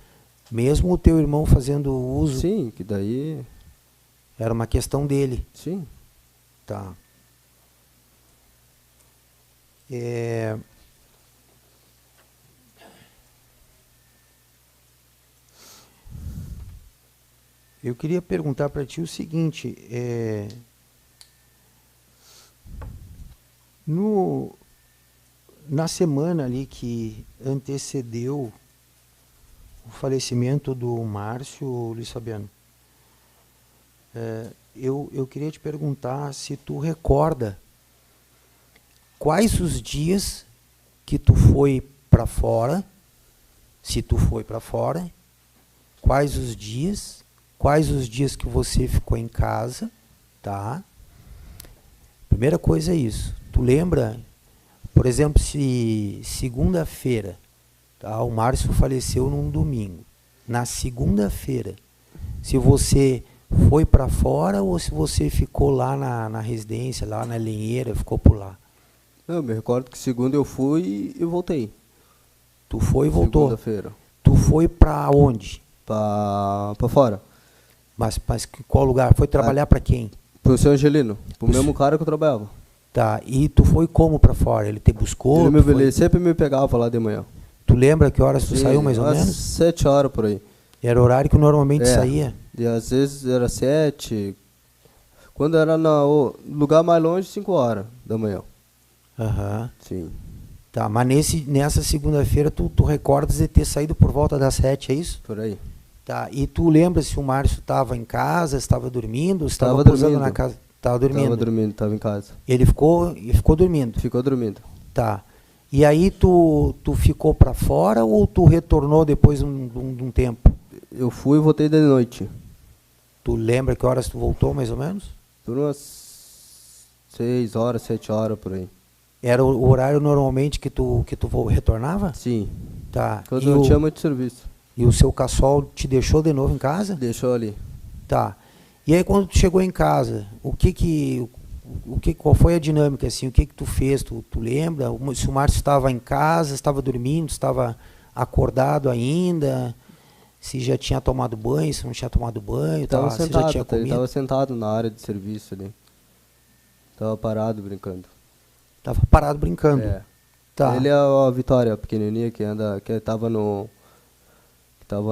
Mesmo o teu irmão fazendo uso, Sim, que daí... era uma questão dele. Sim. Tá. Eu queria perguntar para ti o seguinte, na semana ali que antecedeu o falecimento do Márcio, Luiz Fabiano, eu queria te perguntar se tu recorda quais os dias que tu foi para fora, se tu foi para fora, quais os dias que você ficou em casa, tá? Primeira coisa é isso. Tu lembra, por exemplo, se segunda-feira, tá, o Márcio faleceu num domingo. na segunda-feira, se você foi para fora ou se você ficou lá na residência, lá na lenheira, ficou por lá? Eu me recordo que segunda eu fui e voltei. Tu foi e voltou? Segunda-feira. Tu foi para onde? Pra fora. Mas qual lugar? Foi trabalhar para quem? Pro seu Angelino. Pro mesmo cara que eu trabalhava. Tá, e tu foi como para fora? Ele te buscou? Ele sempre me pegava lá de manhã. Tu lembra que horas tu Sim, saiu mais ou às menos? 7 horas por aí. Era o horário que normalmente saía? E às vezes era 7. Quando era no lugar mais longe, 5 horas da manhã. Aham. Sim. Tá, mas nessa segunda-feira tu recordas de ter saído por volta das 7, é isso? Por aí. Tá, e tu lembra se o Márcio estava em casa, estava dormindo, estava Tava pousando dormindo. na casa? Estava dormindo. Tava dormindo, tava em casa. Ele ficou dormindo. Ficou dormindo. Tá. E aí tu ficou para fora ou tu retornou depois de um tempo? Eu fui e voltei de noite. Tu lembra que horas tu voltou mais ou menos? Por umas 6 horas, 7 horas por aí. Era o horário normalmente que tu retornava? Sim. Tá. Quando não tinha muito serviço. E o seu caçol te deixou de novo em casa? Deixou ali. Tá. E aí quando tu chegou em casa, qual foi a dinâmica assim? O que tu fez? Tu lembra? Se o Márcio estava em casa, estava dormindo, estava acordado ainda? Se já tinha tomado banho, se não tinha tomado banho, Tava se já sentado, tinha ele comido? tava sentado na área de serviço ali. Tava parado brincando. Tava parado brincando. É. Tá. Ele é a Vitória, a pequenininha que tava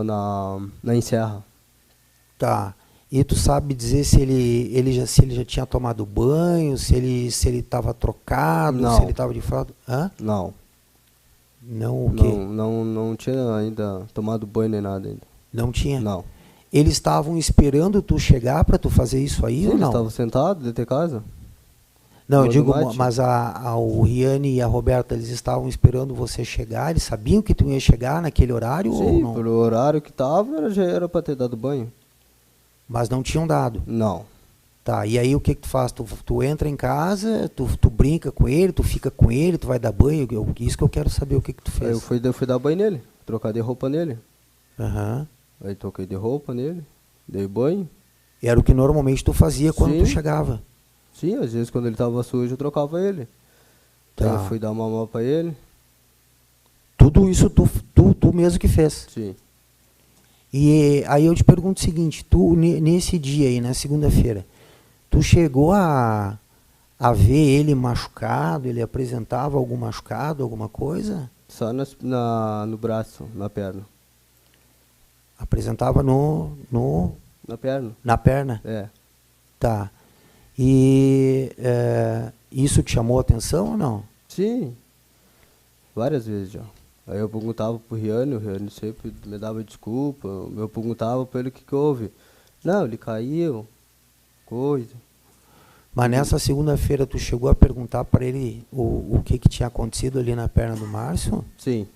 na Enserra. Tá. E tu sabe dizer se ele já tinha tomado banho, se ele estava trocado, Não. se ele estava de fralda? Hã? Não. Não o quê? Não tinha ainda tomado banho nem nada ainda. Não tinha? Não. Eles estavam esperando tu chegar para tu fazer isso aí Sim, ou eles não? estavam sentados dentro de casa. Não, eu tomando digo, mate. mas o Riane e a Roberta, eles estavam esperando você chegar, eles sabiam que tu ia chegar naquele horário ou Sim, não? pelo horário que tava, já era para ter dado banho. Mas não tinham dado. Não. Tá, e aí o que tu faz? Tu entra em casa, tu brinca com ele, tu fica com ele, tu vai dar banho, isso que eu quero saber, o que tu Aí fez? eu fui dar banho nele, trocar de roupa nele. Aham. Aí troquei de roupa nele, dei banho. Era o que normalmente tu fazia quando tu Sim. chegava. Sim, às vezes quando ele tava sujo eu trocava ele. Tá. Aí eu fui dar uma mão pra ele. Tudo isso tu mesmo que fez. Sim. E aí eu te pergunto o seguinte, tu nesse dia aí, na segunda-feira, tu chegou a ver ele machucado, ele apresentava algum machucado, alguma coisa? Só no braço, na perna. Apresentava Na perna? na perna? É. Tá. E isso te chamou a atenção ou não? Sim. Várias vezes já. Aí eu perguntava pro Riane, o Riane sempre me dava desculpa. Eu perguntava pra ele o que houve. Não, ele caiu, coisa. Mas nessa segunda-feira tu chegou a perguntar para ele o que tinha acontecido ali na perna do Márcio? Sim.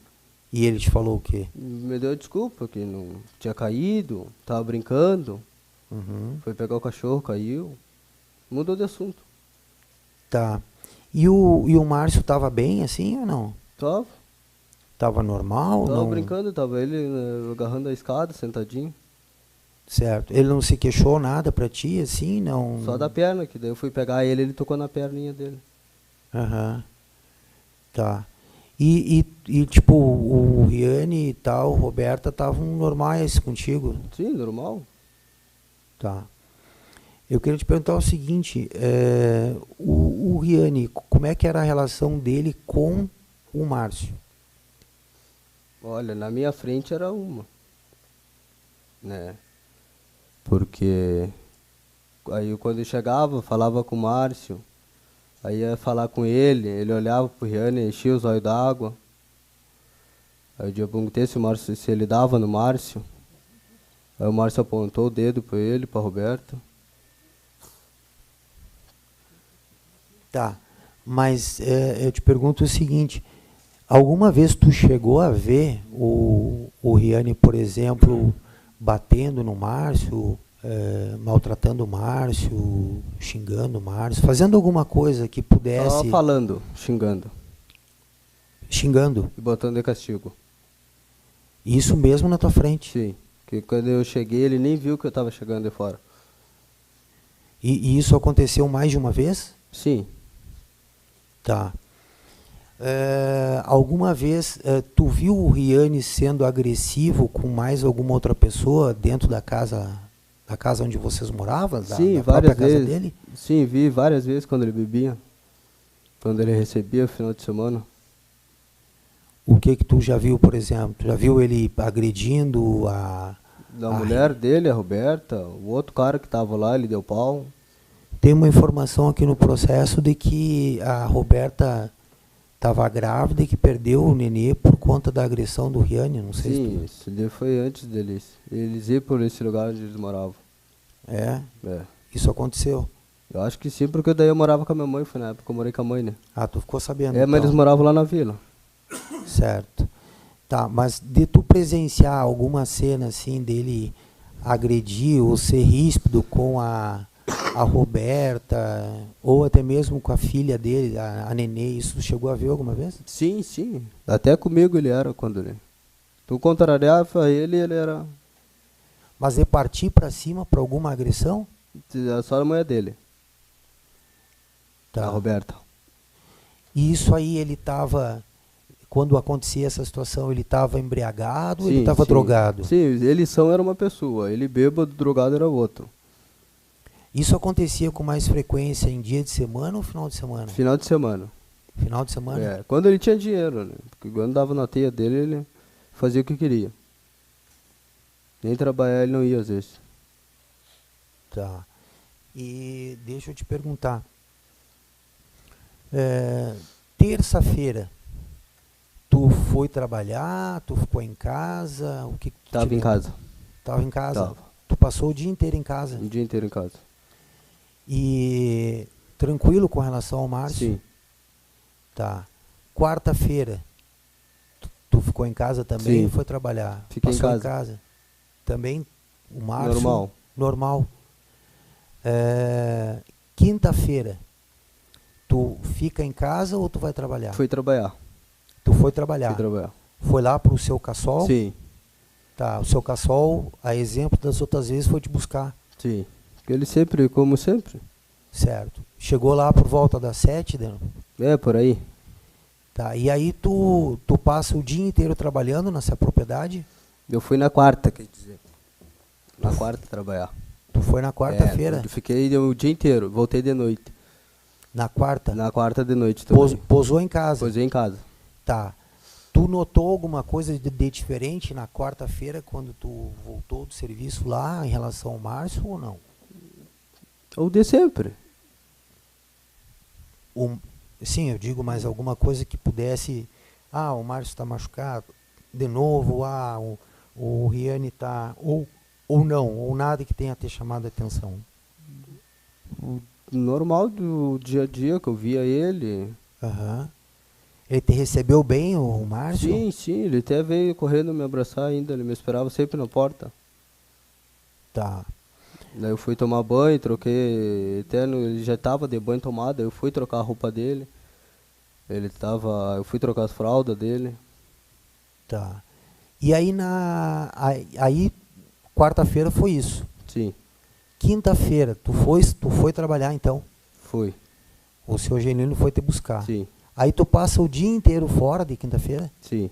E ele te falou o quê? Me deu desculpa que não tinha caído, tava brincando. Uhum. Foi pegar o cachorro, caiu. Mudou de assunto. Tá. E o Márcio estava bem assim ou não? Tava. Tava normal? Tava não? brincando, tava ele agarrando a escada, sentadinho. Certo. Ele não se queixou nada pra ti, assim, não? Só da perna, que daí eu fui pegar ele tocou na perninha dele. Aham. Tá. E tipo, o Riane e tal, Roberta, estavam normais contigo? Sim, normal. Tá. Eu queria te perguntar o seguinte, o Riane, como é que era a relação dele com o Márcio? Olha, na minha frente era uma. Né? Porque aí quando eu chegava, falava com o Márcio, aí ia falar com ele olhava pro Riane, enchia os olhos d'água. Aí eu perguntei se ele dava no Márcio. Aí o Márcio apontou o dedo para ele, para Roberta. Tá, mas eu te pergunto o seguinte, alguma vez tu chegou a ver o Riane, por exemplo, batendo no Márcio, maltratando o Márcio, xingando o Márcio, fazendo alguma coisa que pudesse... Só falando, xingando Xingando? e botando de castigo. Isso mesmo na tua frente? Sim. Que quando eu cheguei, ele nem viu que eu estava chegando de fora. E isso aconteceu mais de uma vez? Sim. Tá. Alguma vez tu viu o Riane sendo agressivo com mais alguma outra pessoa dentro da casa onde vocês moravam? Sim, da várias própria casa vezes. dele? Sim, vi várias vezes quando ele bebia. Quando ele recebia final de semana. O que tu já viu, por exemplo? Tu já viu ele agredindo a Mulher dele, a Roberta, o outro cara que estava lá, ele deu pau. Tem uma informação aqui no processo de que a Roberta estava grávida e que perdeu o nenê por conta da agressão do Riane, não sei Sim, isso daí foi antes deles. Eles iam por esse lugar onde eles moravam. Isso aconteceu. Eu acho que sim, porque daí eu morava com a minha mãe, foi na época que eu morei com a mãe, né? Ah, tu ficou sabendo. Mas eles moravam lá na vila. Certo. Tá, mas de tu presenciar alguma cena assim dele agredir ou ser ríspido com a Roberta, ou até mesmo com a filha dele, a Nenê, isso chegou a ver alguma vez? Sim, sim. Até comigo ele era quando ele... Tu contrariava ele era... Mas é partir para cima para alguma agressão? Só a mulher dele. Tá. A Roberta. E isso aí ele estava... Quando acontecia essa situação, ele estava embriagado ou ele estava drogado? Sim, eles era uma pessoa. Ele bêbado, drogado era outro. Isso acontecia com mais frequência em dia de semana ou final de semana? Final de semana. Final de semana? Quando ele tinha dinheiro, né? Porque quando dava na teia dele, ele fazia o que queria. Nem trabalhar ele não ia às vezes. Tá. E deixa eu te perguntar. Terça-feira, tu foi trabalhar, tu ficou em casa? O que tu Tava em casa. Tava em casa? Tava. Tu passou o dia inteiro em casa? O dia inteiro em casa. E tranquilo com relação ao Márcio? Sim. Tá. Quarta-feira, tu ficou em casa também Sim. ou foi trabalhar? Fiquei Passou em casa. Também o Márcio? Normal. Quinta-feira, tu fica em casa ou tu vai trabalhar? Fui trabalhar. Tu foi trabalhar? Fui trabalhar. Foi lá pro seu Cassol? Sim. Tá, o seu Cassol, a exemplo das outras vezes, foi te buscar? Sim. Ele sempre, como sempre. Certo. Chegou lá por volta das 7, né? Por aí. Tá, e aí tu passa o dia inteiro trabalhando nessa propriedade? Eu fui na quarta, quer dizer. Na quarta trabalhar. Tu foi na quarta-feira? Eu fiquei o dia inteiro, voltei de noite. Na quarta? Na quarta de noite também. Posou em casa? Posei em casa. Tá. Tu notou alguma coisa de diferente na quarta-feira, quando tu voltou do serviço lá, em relação ao Márcio, ou não? Ou de sempre. Sim, eu digo, mas alguma coisa que pudesse... o Márcio está machucado de novo, o Riane está... Ou não, ou nada que tenha ter chamado a atenção. O normal do dia a dia, que eu via ele. Aham. Ele te recebeu bem, o Márcio? Sim, ele até veio correndo me abraçar ainda, ele me esperava sempre na porta. Tá. Daí eu fui tomar banho, troquei, ele já estava de banho tomado, eu fui trocar a roupa dele. Eu fui trocar as fraldas dele. Tá. E aí aí quarta-feira foi isso? Sim. Quinta-feira, tu foi trabalhar então? Fui. O seu Genino foi te buscar? Sim. Aí tu passa o dia inteiro fora de quinta-feira? Sim.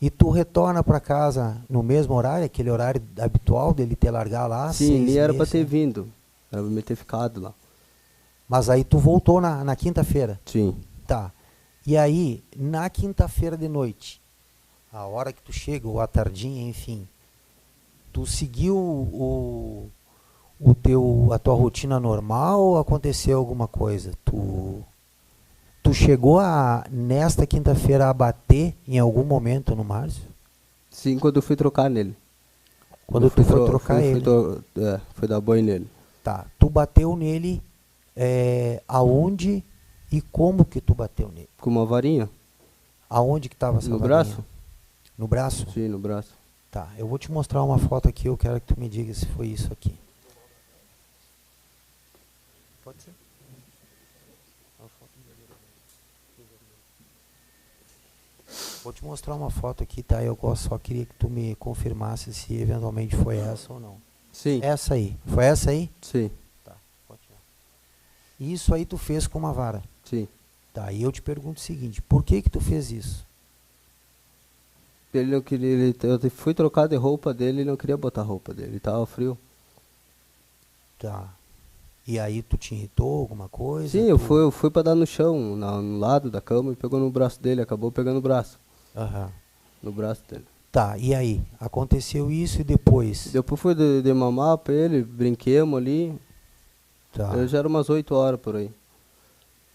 E tu retorna para casa no mesmo horário, aquele horário habitual dele te largar lá? Sim, nem era para ter vindo, era para me ter ficado lá. Mas aí tu voltou na quinta-feira? Sim. Tá. E aí, na quinta-feira de noite, a hora que tu chega, ou à tardinha, enfim, tu seguiu a tua rotina normal ou aconteceu alguma coisa? Tu chegou nesta quinta-feira a bater em algum momento no Márcio? Sim, quando eu fui trocar nele. Quando tu foi trocar ele? Foi dar banho nele. Tá. Tu bateu nele aonde e como que tu bateu nele? Com uma varinha. Aonde que estava essa varinha? No braço. No braço? Sim, no braço. Tá. Eu vou te mostrar uma foto aqui, eu quero que tu me diga se foi isso aqui. Pode ser. Vou te mostrar uma foto aqui, tá? Só queria que tu me confirmasse se eventualmente foi essa ou não. Sim, Essa aí. Foi essa aí? sim, Tá, pode tirar. Isso aí tu fez com uma vara. sim. Tá, e eu te pergunto o seguinte, por que que tu fez isso? Ele não queria, eu fui trocar de roupa dele, ele não queria botar a roupa dele, tava frio. Tá. E aí tu te irritou alguma coisa? Sim, eu fui pra dar no chão, no lado da cama, e pegou no braço dele, acabou pegando o braço, Aham. no braço dele. Tá, e aí? Aconteceu isso e depois? Depois fui de mamar pra ele, brinquemos ali, Tá, já era umas 8 horas por aí.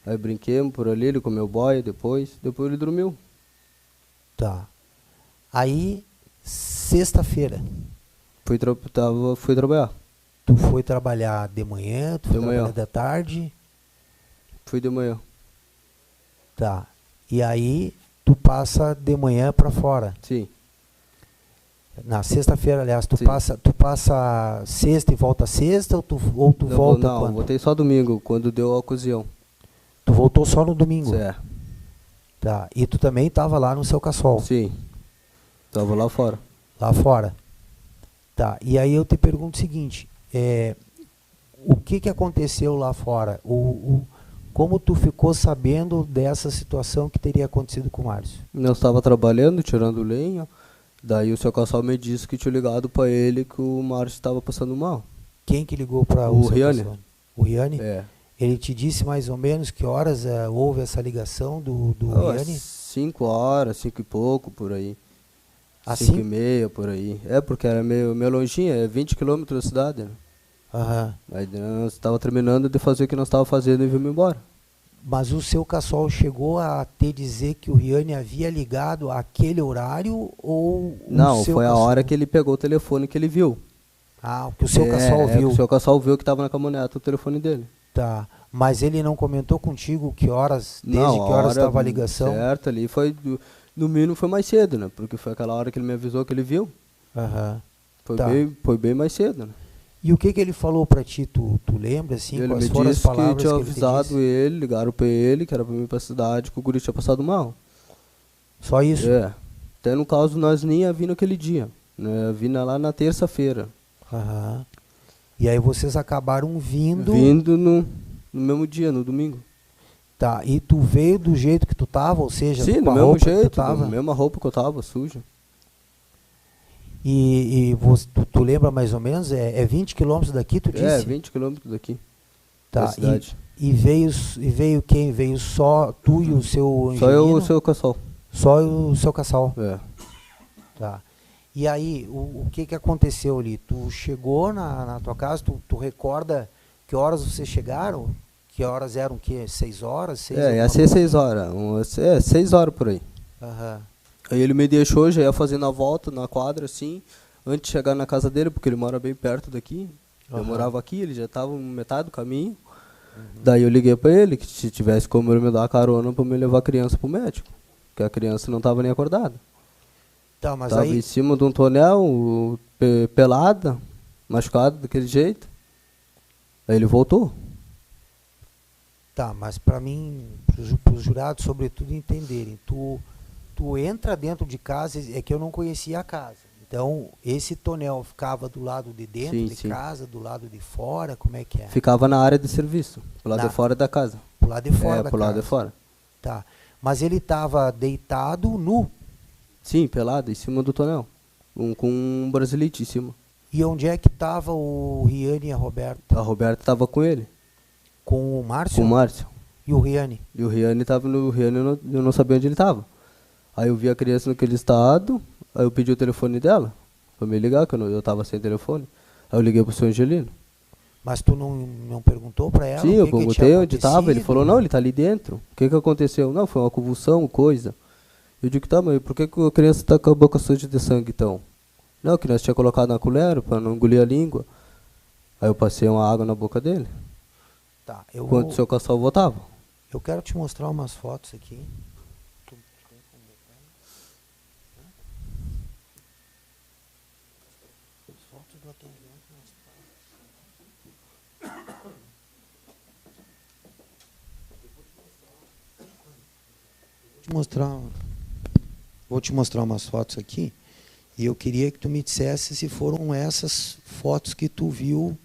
Aí brinquemos por ali, ele comeu boia depois ele dormiu. tá. Aí, sexta-feira, Fui trabalhar, tu foi trabalhar de manhã, tu foi De manhã. trabalhar da tarde, fui de manhã, tá. E aí, tu passa de manhã pra fora. sim. Na sexta-feira, aliás, Sim. tu passa sexta e volta sexta ou tu volta Não, quando? voltei só domingo, quando deu a ocasião. Tu voltou só no domingo. Certo. Tá. E tu também estava lá no seu cassol, Sim. Tava lá fora. lá fora. Tá. E aí eu te pergunto o seguinte, o que aconteceu lá fora? Como tu ficou sabendo dessa situação que teria acontecido com o Márcio? Eu estava trabalhando, tirando lenha. Daí o seu Cassal me disse que tinha ligado pra ele que o Márcio estava passando mal. Quem que ligou para O seu Riane. cassol? O Riane? É. Ele te disse mais ou menos que horas houve essa ligação do Riane? 5 horas, 5 e pouco, por aí. Assim? 5 e meia, por aí. É, porque era meio longinho, é 20 quilômetros da cidade, né? Aham. Aí nós estava terminando de fazer o que nós estávamos fazendo e viemos embora. Mas o seu cassol chegou a te dizer que o Riane havia ligado àquele horário ou Não, o seu foi a cassol? hora que ele pegou o telefone que ele viu. Ah, o que o seu cassol viu. O seu Cassal viu que estava na caminhonete o telefone dele. Tá. Mas ele não comentou contigo que horas, desde Não, que horas hora estava a ligação? certa ali foi, no mínimo foi mais cedo, né? Porque foi aquela hora que ele me avisou que ele viu. Aham. Foi, Tá. foi bem mais cedo, né? E o que ele falou pra ti? Tu lembra, assim, Ele quais me foram as disse que palavras tinha que ele te avisado disse? ele, ligaram pra ele, que era pra mim ir pra cidade, que o guri tinha passado mal. Só isso? É. Até no caso nós nem ia vir naquele dia, né? Vinha lá na terça-feira. Aham. E aí vocês acabaram vindo... Vindo no mesmo dia, no domingo. Tá, e tu veio do jeito que tu tava, ou seja, Sim, com no a mesmo roupa que tu jeito, tava? na mesma roupa que eu tava, suja. Tu lembra mais ou menos? É 20 quilômetros daqui, tu disse? É, 20 quilômetros daqui, Tá, da cidade. e veio quem? Veio só tu e o seu Só eu e Angelino? o seu Cassal. Só o seu cassal. É. Tá. E aí, o que aconteceu ali? Tu chegou na tua casa, tu recorda que horas vocês chegaram? Que horas eram o quê? 6 horas? 6 Ia ser 6 horas. 6 horas por aí. Aham. Aí ele me deixou, já ia fazendo a volta na quadra, assim, antes de chegar na casa dele, porque ele mora bem perto daqui. Eu Aham. morava aqui, ele já estava metade do caminho. Daí eu liguei pra ele, que se tivesse como ele me dar carona pra me levar a criança pro médico. Porque a criança não estava nem acordada. Tá, mas Tava aí... em cima de um tonel, pelada, machucado daquele jeito. Aí ele voltou. Tá, mas para mim, para os jurados, sobretudo, entenderem, tu entra dentro de casa, é que eu não conhecia a casa. Então, esse tonel ficava do lado de dentro Sim, de sim. casa, do lado de fora, como é que é? Ficava na área de serviço, pro lado Na- de fora da casa. Pro lado de fora da pro lado casa. de fora. Tá. Mas ele estava deitado nu. Sim, pelado, em cima do tonel. Com um brasilite em cima. E onde é que estava o Riane e a Roberta? A Roberta tava com ele, Com o Márcio? com o Márcio. E o Riane? E o Riane tava no. O Riane eu não sabia onde ele tava. Aí eu vi a criança naquele estado, aí eu pedi o telefone dela, pra me ligar, que eu tava sem telefone. Aí eu liguei pro seu Angelino. Mas tu não perguntou para ela? Sim, o eu que que perguntei tinha onde tava, ele acontecido? falou, não, ele tá ali dentro. O que aconteceu? Não, foi uma convulsão, coisa. Eu digo, tá, mas por que a criança tá com a boca suja de sangue então? Não, que nós tinha colocado na colher pra não engolir a língua. Aí eu passei uma água na boca dele. Tá, Enquanto o seu Cassal voltava. eu quero te mostrar umas fotos aqui. Fotos do atendimento nas Vou te mostrar. Vou te mostrar umas fotos aqui. E eu queria que tu me dissesse se foram essas fotos que tu viu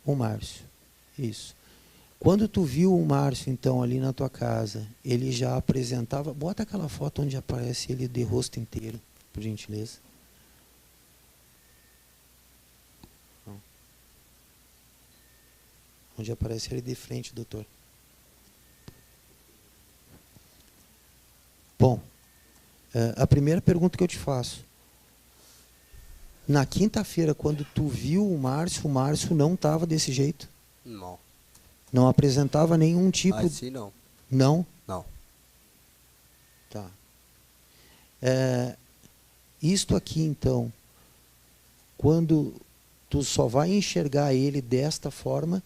o Márcio. Isso. Quando tu viu o Márcio, então, ali na tua casa, ele já apresentava... Bota aquela foto onde aparece ele de rosto inteiro, por gentileza. Não. Onde aparece ele de frente, doutor. Bom, a primeira pergunta que eu te faço. Na quinta-feira, quando tu viu o Márcio não estava desse jeito? Não. Não apresentava nenhum tipo... Assim não. Não? Não. Tá. Isto aqui, então, quando tu só vai enxergar ele desta forma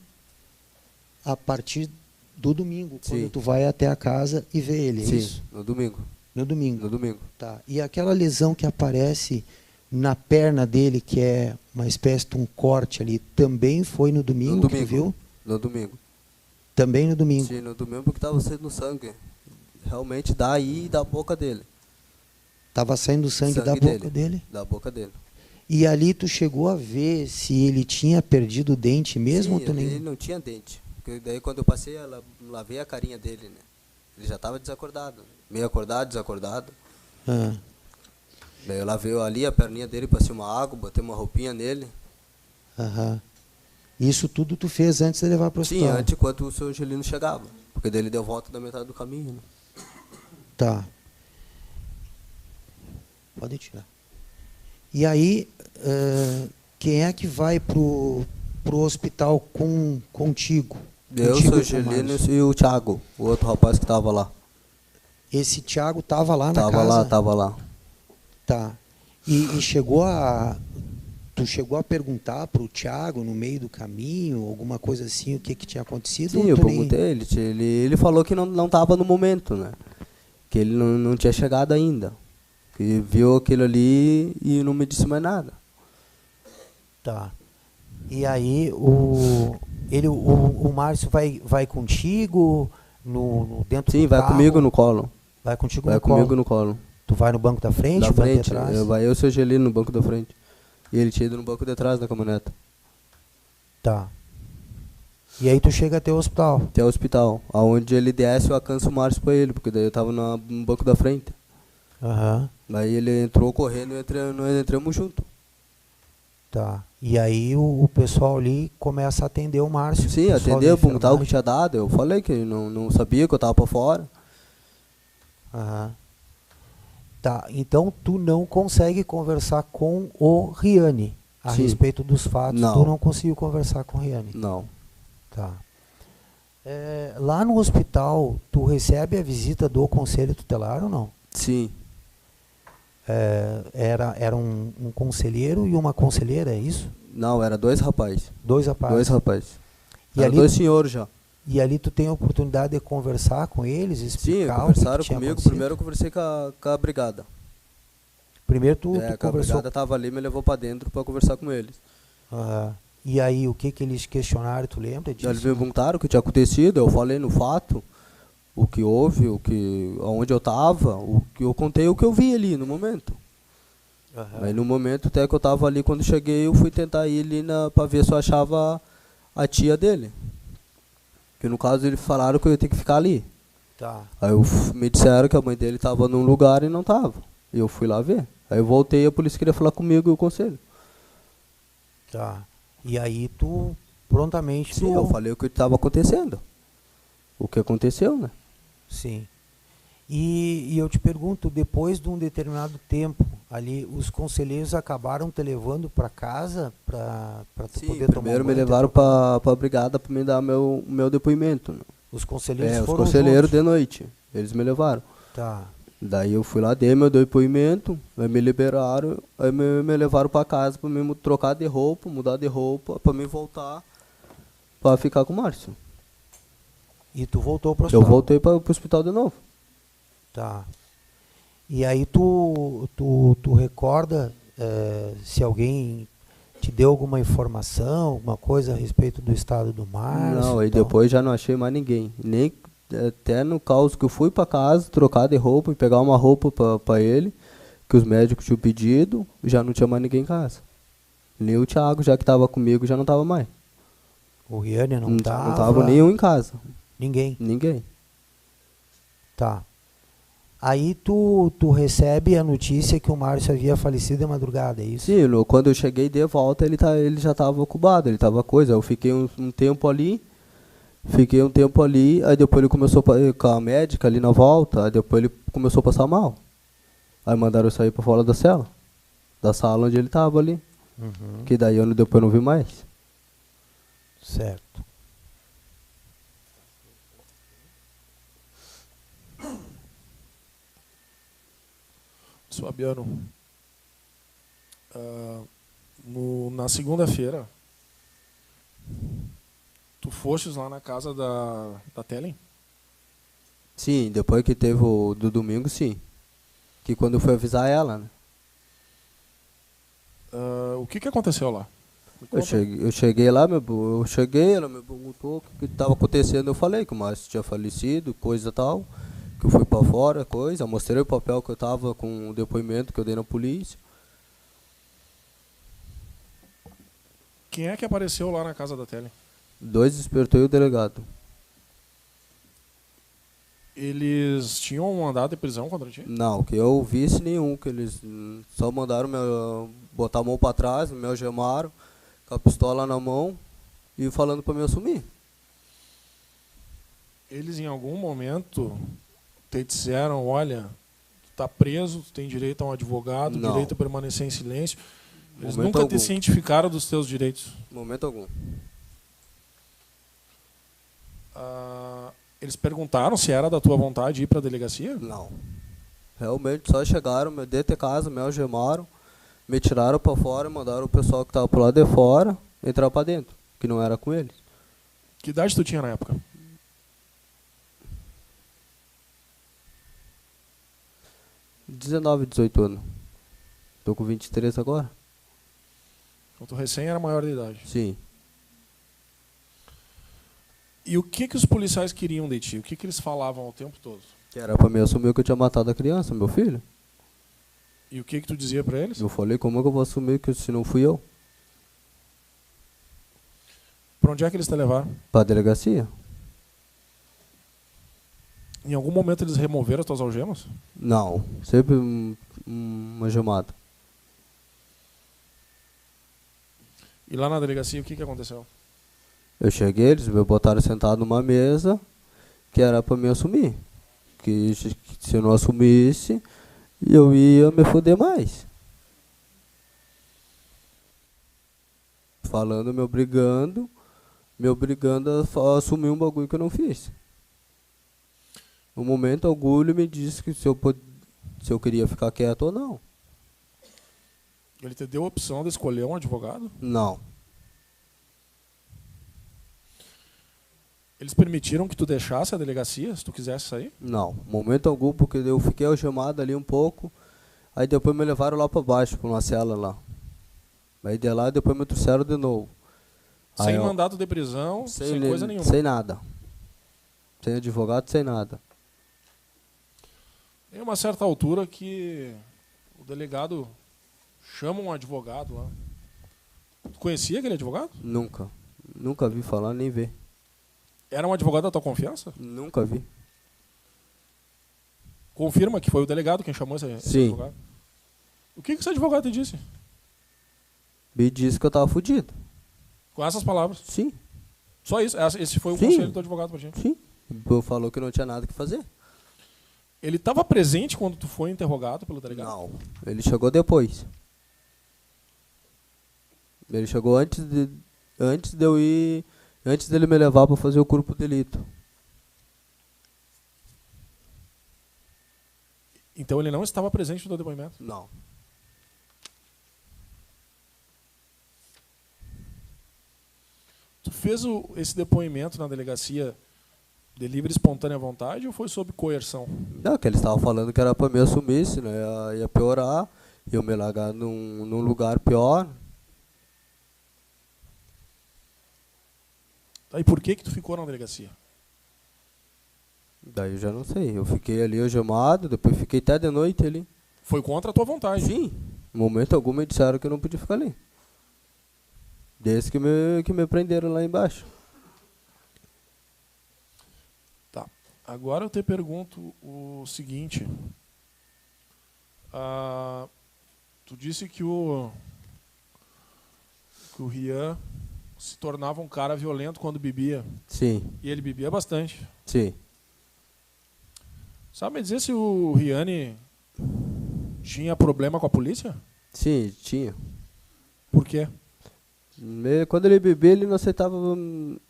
a partir do domingo, quando Sim. tu vai até a casa e vê ele, é Sim, isso? no domingo. No domingo. No domingo. Tá. E aquela lesão que aparece na perna dele, que é uma espécie de um corte ali, também foi no domingo, No que tu domingo. viu? No domingo. Também no domingo. Sim, no domingo porque estava saindo sangue. Realmente daí e da boca dele. Tava saindo sangue da boca dele? Da boca dele. E ali tu chegou a ver se ele tinha perdido o dente mesmo? Sim, ou tu nem... ele não tinha dente. Porque daí quando eu passei, lavei a carinha dele, né? Ele já estava desacordado. Meio acordado, desacordado. Ah, Daí eu lavei ali a perninha dele, passei uma água, botei uma roupinha nele. aham. Isso tudo tu fez antes de levar para o Sim, hospital? antes enquanto o seu Angelino chegava. Porque daí ele deu volta da metade do caminho, né? Tá. Pode tirar. E aí, quem é que vai pro hospital contigo? Eu, Contigo o e seu com o Angelino Márcio? e o Thiago, o outro rapaz que estava lá. Esse Thiago tava lá na Tava casa? lá, tava lá. Tá. E chegou a... Tu chegou a perguntar pro Thiago no meio do caminho, alguma coisa assim, o que tinha acontecido? Sim, ou eu tu nem- perguntei, ele falou que não estava no momento, né? Que ele não tinha chegado ainda. Que viu aquilo ali e não me disse mais nada. Tá. E aí o Márcio vai contigo dentro Sim, do vai carro? comigo no colo. Vai contigo Vai no comigo colo? no colo. Tu vai no banco da frente, Da banco frente, de trás? vai eu e o seu Angelino no banco da frente. E ele tinha ido no banco de trás da caminhoneta. Tá. E aí tu chega até o hospital? Até o hospital. Aonde ele desce, eu alcanço o Márcio pra ele, porque daí eu tava no banco da frente. Aham. Daí ele entrou correndo e nós entramos junto. Tá. E aí o pessoal ali começa a atender o Márcio. Sim, o pessoal atendeu, da perguntar o que enfermagem. tinha dado. Eu falei que não sabia, que eu tava pra fora. Aham. Tá, então tu não consegue conversar com o Riane a Sim. respeito dos fatos. Não. Tu não conseguiu conversar com o Riane. Não. Tá. Lá no hospital, tu recebe a visita do conselho tutelar ou não? Sim. Era um conselheiro e uma conselheira, é isso? Não, era dois rapazes. Dois rapazes. Dois rapazes. E Era ali, dois senhores já. e ali tu tem a oportunidade de conversar com eles, Sim, explicar conversaram o que tinha comigo. acontecido? Primeiro eu conversei com a brigada. Primeiro tu Que a conversou. brigada tava ali e me levou pra dentro pra conversar com eles. Aham. E aí, o que eles questionaram, tu lembra disso? Eles me perguntaram o que tinha acontecido, eu falei no fato, o que houve, onde eu tava, o que eu contei, o que eu vi ali no momento. Aham. Aí no momento até que eu tava ali, quando cheguei, eu fui tentar ir ali pra ver se eu achava a tia dele. Que no caso eles falaram que eu ia ter que ficar ali. Tá. Aí me disseram que a mãe dele tava num lugar e não tava. E eu fui lá ver. Aí eu voltei e a polícia queria falar comigo e o conselho. Tá. E aí tu prontamente... Sim, eu falei o que estava acontecendo. O que aconteceu, né? Sim. E eu te pergunto, depois de um determinado tempo ali, os conselheiros acabaram te levando para casa para tu Sim, poder tomar primeiro um me banho, levaram ter- para a brigada para me dar meu depoimento. Né? Os conselheiros Os foram conselheiros juntos? de noite, eles me levaram. Tá. Daí eu fui lá, dei meu depoimento, aí me liberaram, aí me levaram para casa para me trocar de roupa, mudar de roupa, para me voltar para ficar com o Márcio. E tu voltou para o Eu hospital? voltei para o hospital de novo. Tá. E aí tu recorda se alguém te deu alguma informação, alguma coisa a respeito do estado do Márcio? Não, aí e tal? depois já não achei mais ninguém. Nem até no caso que eu fui para casa, trocar de roupa e pegar uma roupa para ele, que os médicos tinham pedido, já não tinha mais ninguém em casa. Nem o Thiago, já que estava comigo, já não estava mais. O Riane não tava? Não tava nenhum em casa. Ninguém? Ninguém. Tá. Aí tu recebe a notícia que o Márcio havia falecido de madrugada, é isso? Sim, quando eu cheguei de volta, ele já estava ocupado, ele estava coisa. Eu fiquei um tempo ali, aí depois ele começou com a médica ali na volta, aí depois ele começou a passar mal. Aí mandaram eu sair para fora da cela, da sala onde ele estava ali. Uhum. Que daí depois eu não vi mais. Certo. Fabiano, na segunda-feira, tu fostes lá na casa da Telen? Sim, depois que teve o do domingo, sim. Que quando eu fui avisar ela, né? O que aconteceu lá? Me Eu conta. cheguei lá, ela me perguntou o que estava acontecendo. Eu falei que o Márcio tinha falecido, coisa e tal. Que eu fui para fora, coisa. Mostrei o papel que eu tava com o depoimento que eu dei na polícia. Quem é que apareceu lá na casa da Telen? 2 despertou e o delegado. Eles tinham um mandado de prisão contra ti? Não, que eu visse nenhum, que eles só mandaram botar a mão para trás, me algemaram, com a pistola na mão e falando para me assumir. Eles em algum momento te disseram, olha, tu tá preso, tu tem direito a um advogado, Não. direito a permanecer em silêncio. Eles Momento nunca algum. te cientificaram dos teus direitos. Momento algum. Eles perguntaram se era da tua vontade ir para a delegacia? Não. Realmente só chegaram, me dentro de casa, me algemaram, me tiraram para fora e mandaram o pessoal que estava por lá de fora entrar para dentro, que não era com eles. Que idade tu tinha na época? 19, 18 anos. Tô com 23 agora? Então tu recém era maior de idade. Sim. E o que os policiais queriam de ti? O que eles falavam o tempo todo? Que era para me assumir que eu tinha matado a criança, meu filho. E o que tu dizia para eles? Eu falei, como é que eu vou assumir que se não fui eu? Para onde é que eles te levaram? Para a delegacia? Em algum momento eles removeram as tuas algemas? Não, sempre uma algemada. E lá na delegacia o que aconteceu? Eu cheguei, eles me botaram sentado numa mesa que era para me assumir. Que se eu não assumisse, eu ia me foder mais. Falando, me obrigando a assumir um bagulho que eu não fiz. No momento, o orgulho me disse que se eu queria ficar quieto ou não. Ele te deu a opção de escolher um advogado? Não. Eles permitiram que tu deixasse a delegacia, se tu quisesse sair? Não, momento algum, porque eu fiquei algemado ali um pouco, aí depois me levaram lá para baixo, para uma cela lá. Aí de lá, depois me trouxeram de novo. Sem Aí, mandato de prisão, sem coisa nenhuma? Sem nada. Sem advogado, sem nada. Tem uma certa altura que o delegado chama um advogado lá. Tu conhecia aquele advogado? Nunca. Nunca vi falar, nem ver. Era um advogado da tua confiança? Nunca vi. Confirma que foi o delegado quem chamou esse advogado? O que esse advogado te disse? Me disse que eu tava fudido. Com essas palavras? Sim. Só isso? Esse foi o Sim. conselho do advogado pra gente? Sim. Falou que não tinha nada que fazer. Ele estava presente quando tu foi interrogado pelo delegado? Não. Ele chegou depois. Ele chegou antes de eu ir, antes dele me levar para fazer o corpo de delito. Então ele não estava presente no teu depoimento? Não. Tu fez esse depoimento na delegacia de livre e espontânea vontade ou foi sob coerção? Não, que eles estavam falando que era para me assumir, senão ia piorar, ia me largar num lugar pior. E por que tu ficou na delegacia? Daí eu já não sei. Eu fiquei ali algemado, depois fiquei até de noite ali. Foi contra a tua vontade. Sim, em momento algum me disseram que eu não podia ficar ali. Desde que me prenderam lá embaixo. Tá. Agora eu te pergunto o seguinte. Tu disse que o Rian se tornava um cara violento quando bebia. Sim, E ele bebia bastante. sim. Sabe me dizer se o Riane tinha problema com a polícia? Sim, tinha. Por quê? Quando ele bebia, ele não aceitava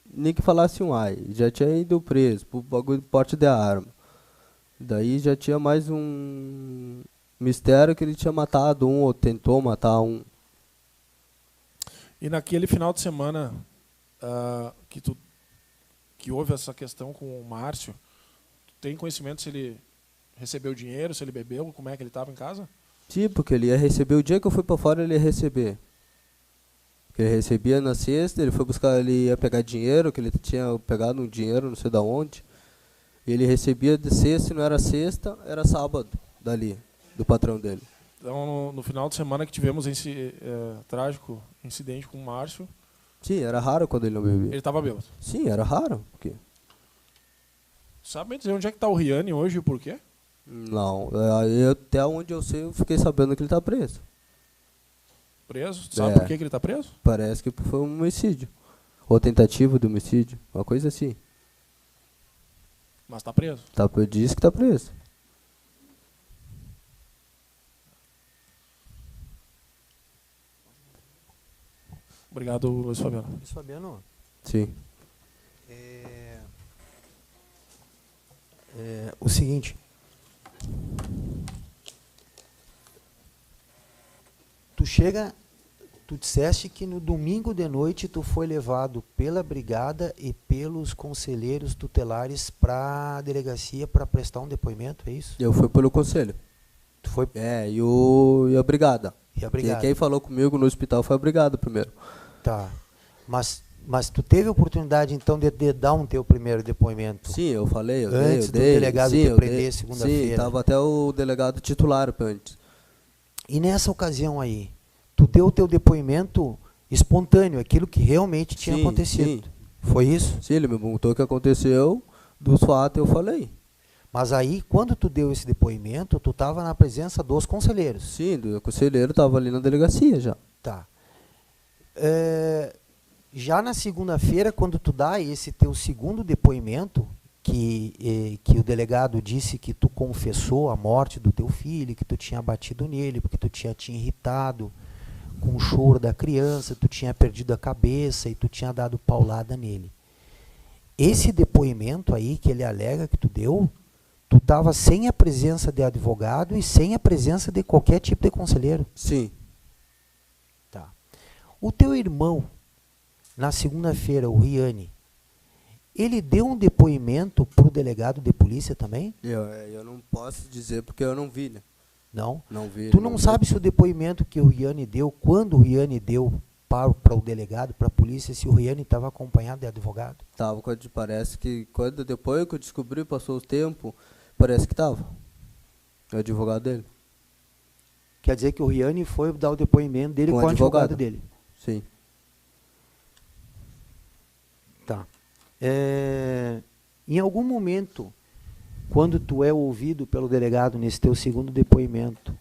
nem que falasse um ai. Já tinha ido preso por bagulho de porte de arma. Daí já tinha mais um mistério que ele tinha matado um ou tentou matar um. E naquele final de semana que houve essa questão com o Márcio, tu tem conhecimento se ele recebeu dinheiro, se ele bebeu, como é que ele estava em casa? Sim, porque ele ia receber, o dia que eu fui pra fora ele ia receber. Porque ele recebia na sexta, ele foi buscar, ele ia pegar dinheiro, que ele tinha pegado um dinheiro, não sei de onde. E ele recebia de sexta, e não era sexta, era sábado, dali, do patrão dele. Então, no final de semana que tivemos esse trágico incidente com o Márcio, Sim, era raro quando ele não bebia. ele estava bêbado. Sim, era raro. Porque... Sabe me dizer onde é que está o Riane hoje e por quê? Não, até onde eu sei, eu fiquei sabendo que ele tá preso. Preso? Tu sabe É. por que ele está preso? Parece que foi um homicídio. Ou tentativa de homicídio, uma coisa assim. Mas está preso. Diz que tá preso. Obrigado, Luiz Fabiano. Luiz Fabiano, Sim. o seguinte, tu disseste que no domingo de noite tu foi levado pela brigada e pelos conselheiros tutelares para a delegacia para prestar um depoimento, é isso? Eu fui pelo conselho. Tu foi E a brigada. e a brigada. Quem falou comigo no hospital foi a brigada primeiro. Tá. Mas tu teve a oportunidade então de dar um teu primeiro depoimento? Sim, eu falei, eu Antes dei. do delegado sim, te eu prender dei. segunda-feira. Sim, tava até o delegado titular antes. E nessa ocasião aí, tu deu o teu depoimento espontâneo, aquilo que realmente tinha Sim, acontecido. sim. Foi isso? Sim, ele me perguntou o que aconteceu, dos fatos eu falei. Mas aí, quando tu deu esse depoimento, tu estava na presença dos conselheiros. Sim, o conselheiro estava ali na delegacia já. Tá. Já na segunda-feira, quando tu dá esse teu segundo depoimento, que o delegado disse que tu confessou a morte do teu filho, que tu tinha batido nele, porque tu tinha te irritado com o choro da criança, tu tinha perdido a cabeça e tu tinha dado paulada nele. Esse depoimento aí que ele alega que tu deu, tu estava sem a presença de advogado e sem a presença de qualquer tipo de conselheiro. Sim. Tá. O teu irmão, na segunda-feira, o Riane, ele deu um depoimento para o delegado de polícia também? Eu não posso dizer porque eu não vi, né? Não. Não vi. Tu não sabe se o depoimento que o Riane deu, quando o Riane deu para o delegado, para a polícia, se o Riane estava acompanhado de advogado? Tava, parece que depois que eu descobri, passou o tempo, parece que tava. O advogado dele. Quer dizer que o Riane foi dar o depoimento dele com o advogado dele. Sim. Tá. Em algum momento, quando tu é ouvido pelo delegado nesse teu segundo depoimento,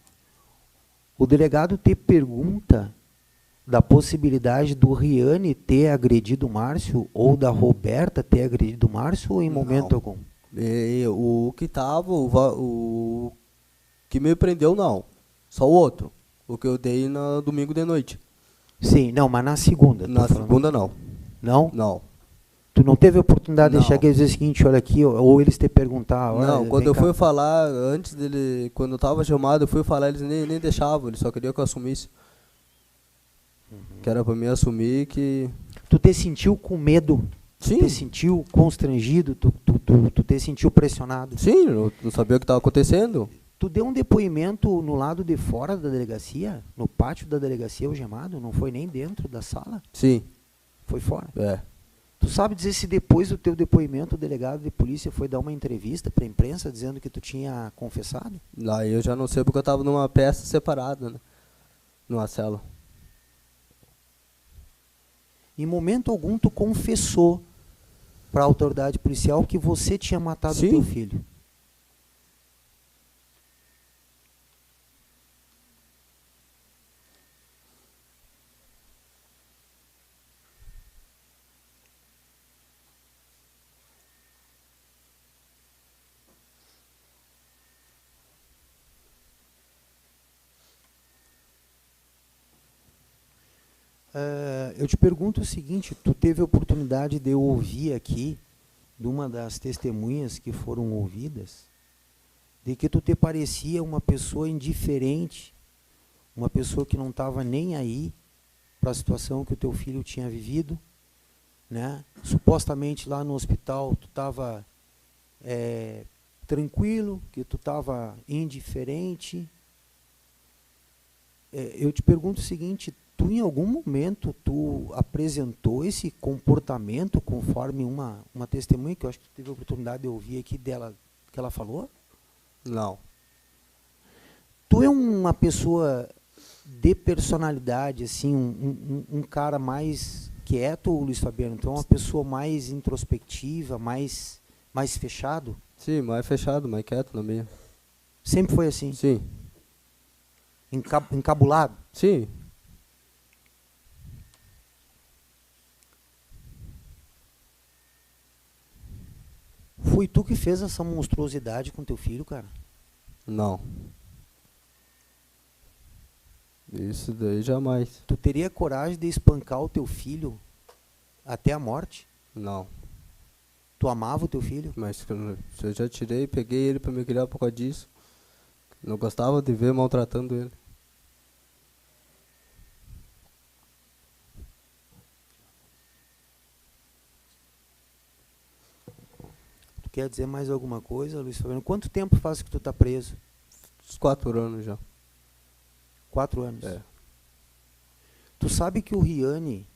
o delegado te pergunta da possibilidade do Riane ter agredido o Márcio ou da Roberta ter agredido o Márcio ou em momento algum? O que tava, o que me prendeu não. Só o outro. O que eu dei no domingo de noite. Sim, não, mas na segunda. Na segunda não. Não? Não. Tu não teve a oportunidade Não. de chegar e dizer o seguinte, olha aqui, ou eles te perguntar, olha, Não, quando vem eu cá. fui falar, antes dele, quando eu tava chamado, eu fui falar, eles nem deixavam, eles só queriam que eu assumisse. Que era pra mim assumir que... Tu te sentiu com medo? Sim. Tu te sentiu constrangido? Tu te sentiu pressionado? Sim, eu não sabia o que estava acontecendo. Tu deu um depoimento no lado de fora da delegacia? No pátio da delegacia algemado? Não foi nem dentro da sala? Sim, Foi fora. é. Tu sabe dizer se depois do teu depoimento o delegado de polícia foi dar uma entrevista para a imprensa dizendo que tu tinha confessado? Lá eu já não sei porque eu estava numa peça separada, né? Numa cela. Em momento algum tu confessou para a autoridade policial que você tinha matado o Sim. teu filho? Eu te pergunto o seguinte, tu teve a oportunidade de ouvir aqui, de uma das testemunhas que foram ouvidas, de que tu te parecia uma pessoa indiferente, uma pessoa que não estava nem aí para a situação que o teu filho tinha vivido, né? Supostamente lá no hospital tu estava tranquilo, que tu estava indiferente. Eu te pergunto o seguinte, tu em algum momento tu apresentou esse comportamento conforme uma testemunha que eu acho que tu teve a oportunidade de ouvir aqui dela, que ela falou? Não. Tu é uma pessoa de personalidade, assim, um cara mais quieto, Luiz Fabiano? Tu é uma pessoa mais introspectiva, mais fechado? Sim, mais fechado, mais quieto na minha. Sempre foi assim? Sim. Encabulado? Sim. Foi tu que fez essa monstruosidade com teu filho, cara? Não. Isso daí jamais. Tu teria coragem de espancar o teu filho até a morte? Não. Tu amava o teu filho? Mas eu já tirei, peguei ele para me criar por causa disso. Não gostava de ver maltratando ele. Tu quer dizer mais alguma coisa, Luiz Fabiano? Quanto tempo faz que tu tá preso? Uns 4 anos já. 4 anos. É. Tu sabe que o Riane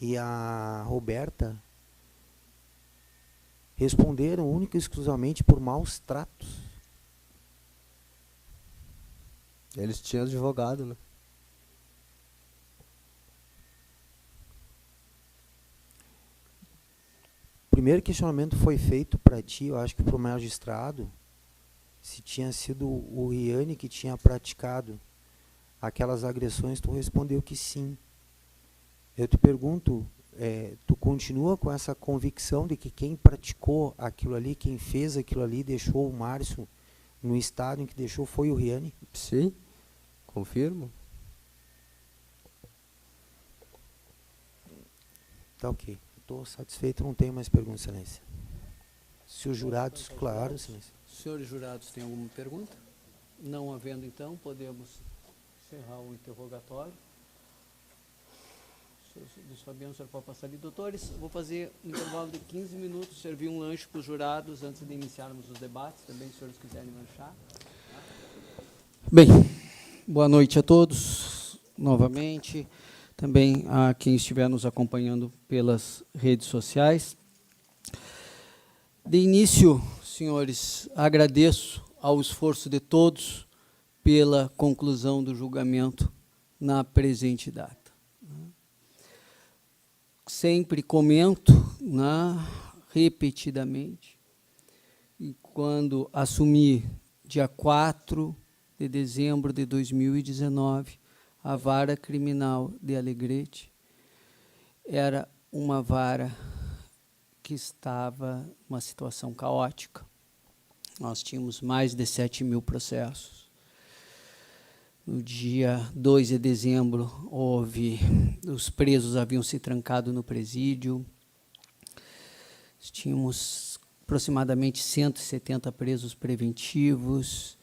e a Roberta responderam única e exclusivamente por maus tratos? Eles tinham advogado, né? O primeiro questionamento foi feito para ti, eu acho que para o magistrado, se tinha sido o Riane que tinha praticado aquelas agressões. Tu respondeu que sim. Eu te pergunto, tu continua com essa convicção de que quem praticou aquilo ali, quem fez aquilo ali, deixou o Márcio no estado em que deixou, foi o Riane? Sim, confirmo. Tá ok. Estou satisfeito, não tenho mais perguntas, excelência. Se os jurados, claro, excelência. Senhores jurados, têm alguma pergunta? Não havendo, então, podemos encerrar o interrogatório. Luiz Fabiano, o senhor pode passar ali. Doutores, vou fazer um intervalo de 15 minutos, servir um lanche para os jurados antes de iniciarmos os debates, também, se os senhores quiserem lanchar. Bem, boa noite a todos, novamente. Também a quem estiver nos acompanhando pelas redes sociais. De início, senhores, agradeço ao esforço de todos pela conclusão do julgamento na presente data. Sempre comento, repetidamente, e quando assumi, dia 4 de dezembro de 2019, a vara criminal de Alegrete, era uma vara que estava numa situação caótica. Nós tínhamos mais de 7.000 processos. No dia 2 de dezembro, os presos haviam se trancado no presídio. Tínhamos aproximadamente 170 presos preventivos.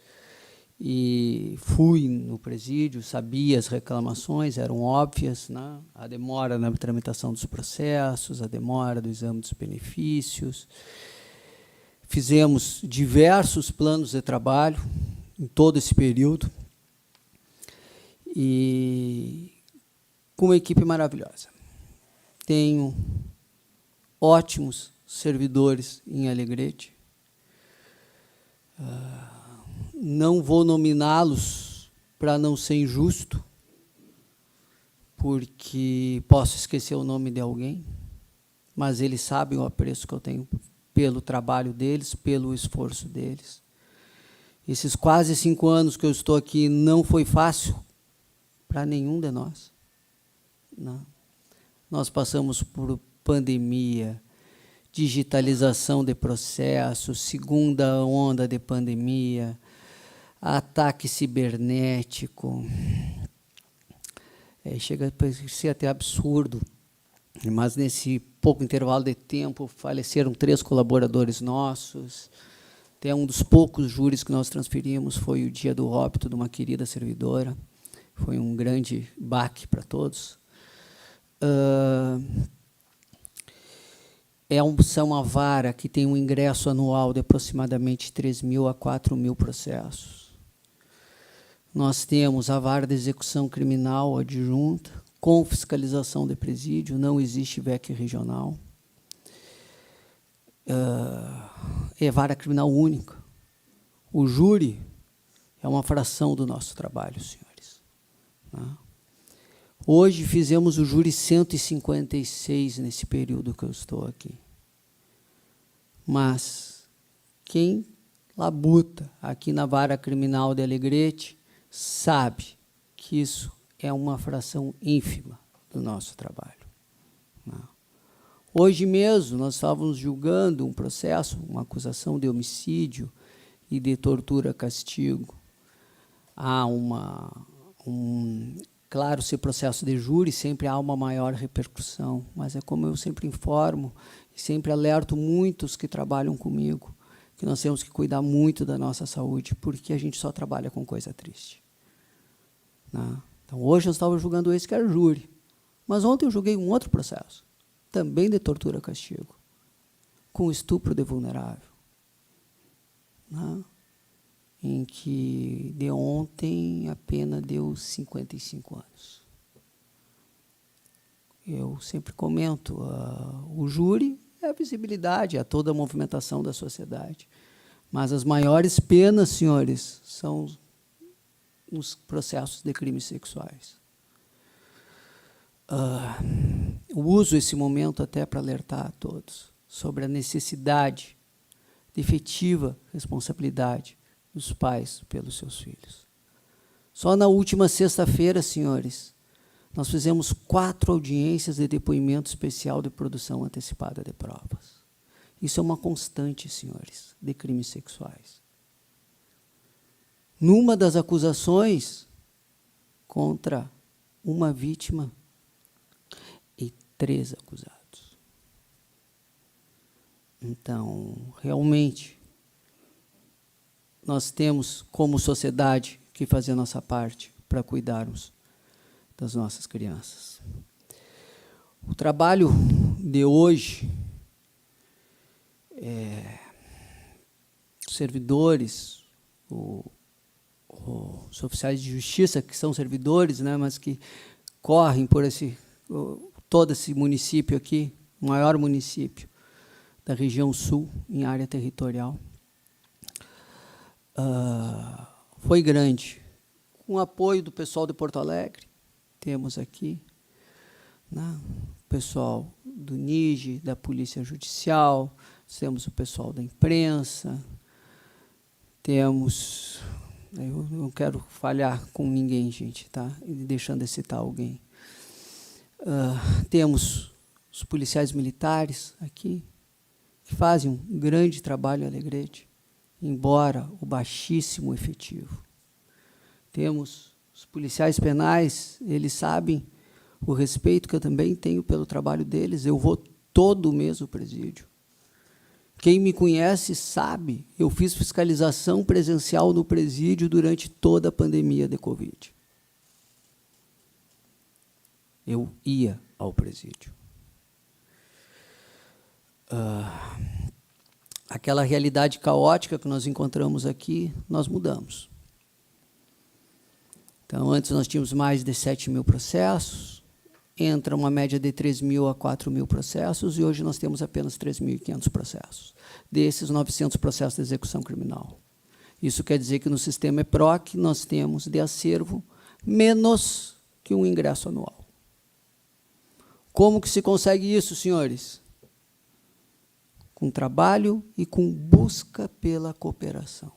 E fui no presídio, sabia as reclamações, eram óbvias, né? A demora na tramitação dos processos, a demora do exame dos benefícios. Fizemos diversos planos de trabalho em todo esse período, e com uma equipe maravilhosa. Tenho ótimos servidores em Alegrete. Não vou nominá-los para não ser injusto, porque posso esquecer o nome de alguém, mas eles sabem o apreço que eu tenho pelo trabalho deles, pelo esforço deles. Esses quase 5 anos que eu estou aqui não foi fácil para nenhum de nós. Não. Nós passamos por pandemia, digitalização de processos, segunda onda de pandemia, ataque cibernético. Chega a ser até absurdo, mas nesse pouco intervalo de tempo faleceram 3 colaboradores nossos. Até um dos poucos júris que nós transferimos foi o dia do óbito de uma querida servidora. Foi um grande baque para todos. São uma vara que tem um ingresso anual de aproximadamente 3.000 a 4.000 processos. Nós temos a vara de execução criminal adjunta, com fiscalização de presídio, não existe VEC regional. É vara criminal única. O júri é uma fração do nosso trabalho, senhores. Hoje fizemos o júri 156 nesse período que eu estou aqui. Mas quem labuta aqui na vara criminal de Alegrete sabe que isso é uma fração ínfima do nosso trabalho. Hoje mesmo nós estávamos julgando um processo, uma acusação de homicídio e de tortura-castigo. Há claro, se processo de júri sempre há uma maior repercussão, mas é como eu sempre informo e sempre alerto muitos que trabalham comigo, que nós temos que cuidar muito da nossa saúde, porque a gente só trabalha com coisa triste. Então, hoje eu estava julgando esse que era júri, mas ontem eu julguei um outro processo, também de tortura-castigo, com estupro de vulnerável, em que de ontem a pena deu 55 anos. Eu sempre comento, o júri é a visibilidade, é toda a movimentação da sociedade. Mas as maiores penas, senhores, são nos processos de crimes sexuais. Eu uso esse momento até para alertar a todos sobre a necessidade de efetiva responsabilidade dos pais pelos seus filhos. Só na última sexta-feira, senhores, nós fizemos 4 audiências de depoimento especial de produção antecipada de provas. Isso é uma constante, senhores, de crimes sexuais. Numa das acusações contra uma vítima e 3 acusados. Então, realmente, nós temos, como sociedade, que fazer a nossa parte para cuidarmos das nossas crianças. O trabalho de hoje, servidores, os oficiais de justiça, que são servidores, mas que correm por todo esse município aqui, o maior município da região sul, em área territorial, foi grande. Com o apoio do pessoal de Porto Alegre, temos aqui o pessoal do NIGE, da Polícia Judicial, temos o pessoal da imprensa, temos... Eu não quero falhar com ninguém, gente, deixando de citar alguém. Temos os policiais militares aqui, que fazem um grande trabalho em Alegrete, embora o baixíssimo efetivo. Temos os policiais penais, eles sabem o respeito que eu também tenho pelo trabalho deles. Eu vou todo mês ao presídio. Quem me conhece sabe, eu fiz fiscalização presencial no presídio durante toda a pandemia de Covid. Eu ia ao presídio. Aquela realidade caótica que nós encontramos aqui, nós mudamos. Então, antes nós tínhamos mais de 7.000 processos, entra uma média de 3.000 a 4.000 processos, e hoje nós temos apenas 3.500 processos. Desses, 900 processos de execução criminal. Isso quer dizer que no sistema EPROC nós temos de acervo menos que um ingresso anual. Como que se consegue isso, senhores? Com trabalho e com busca pela cooperação.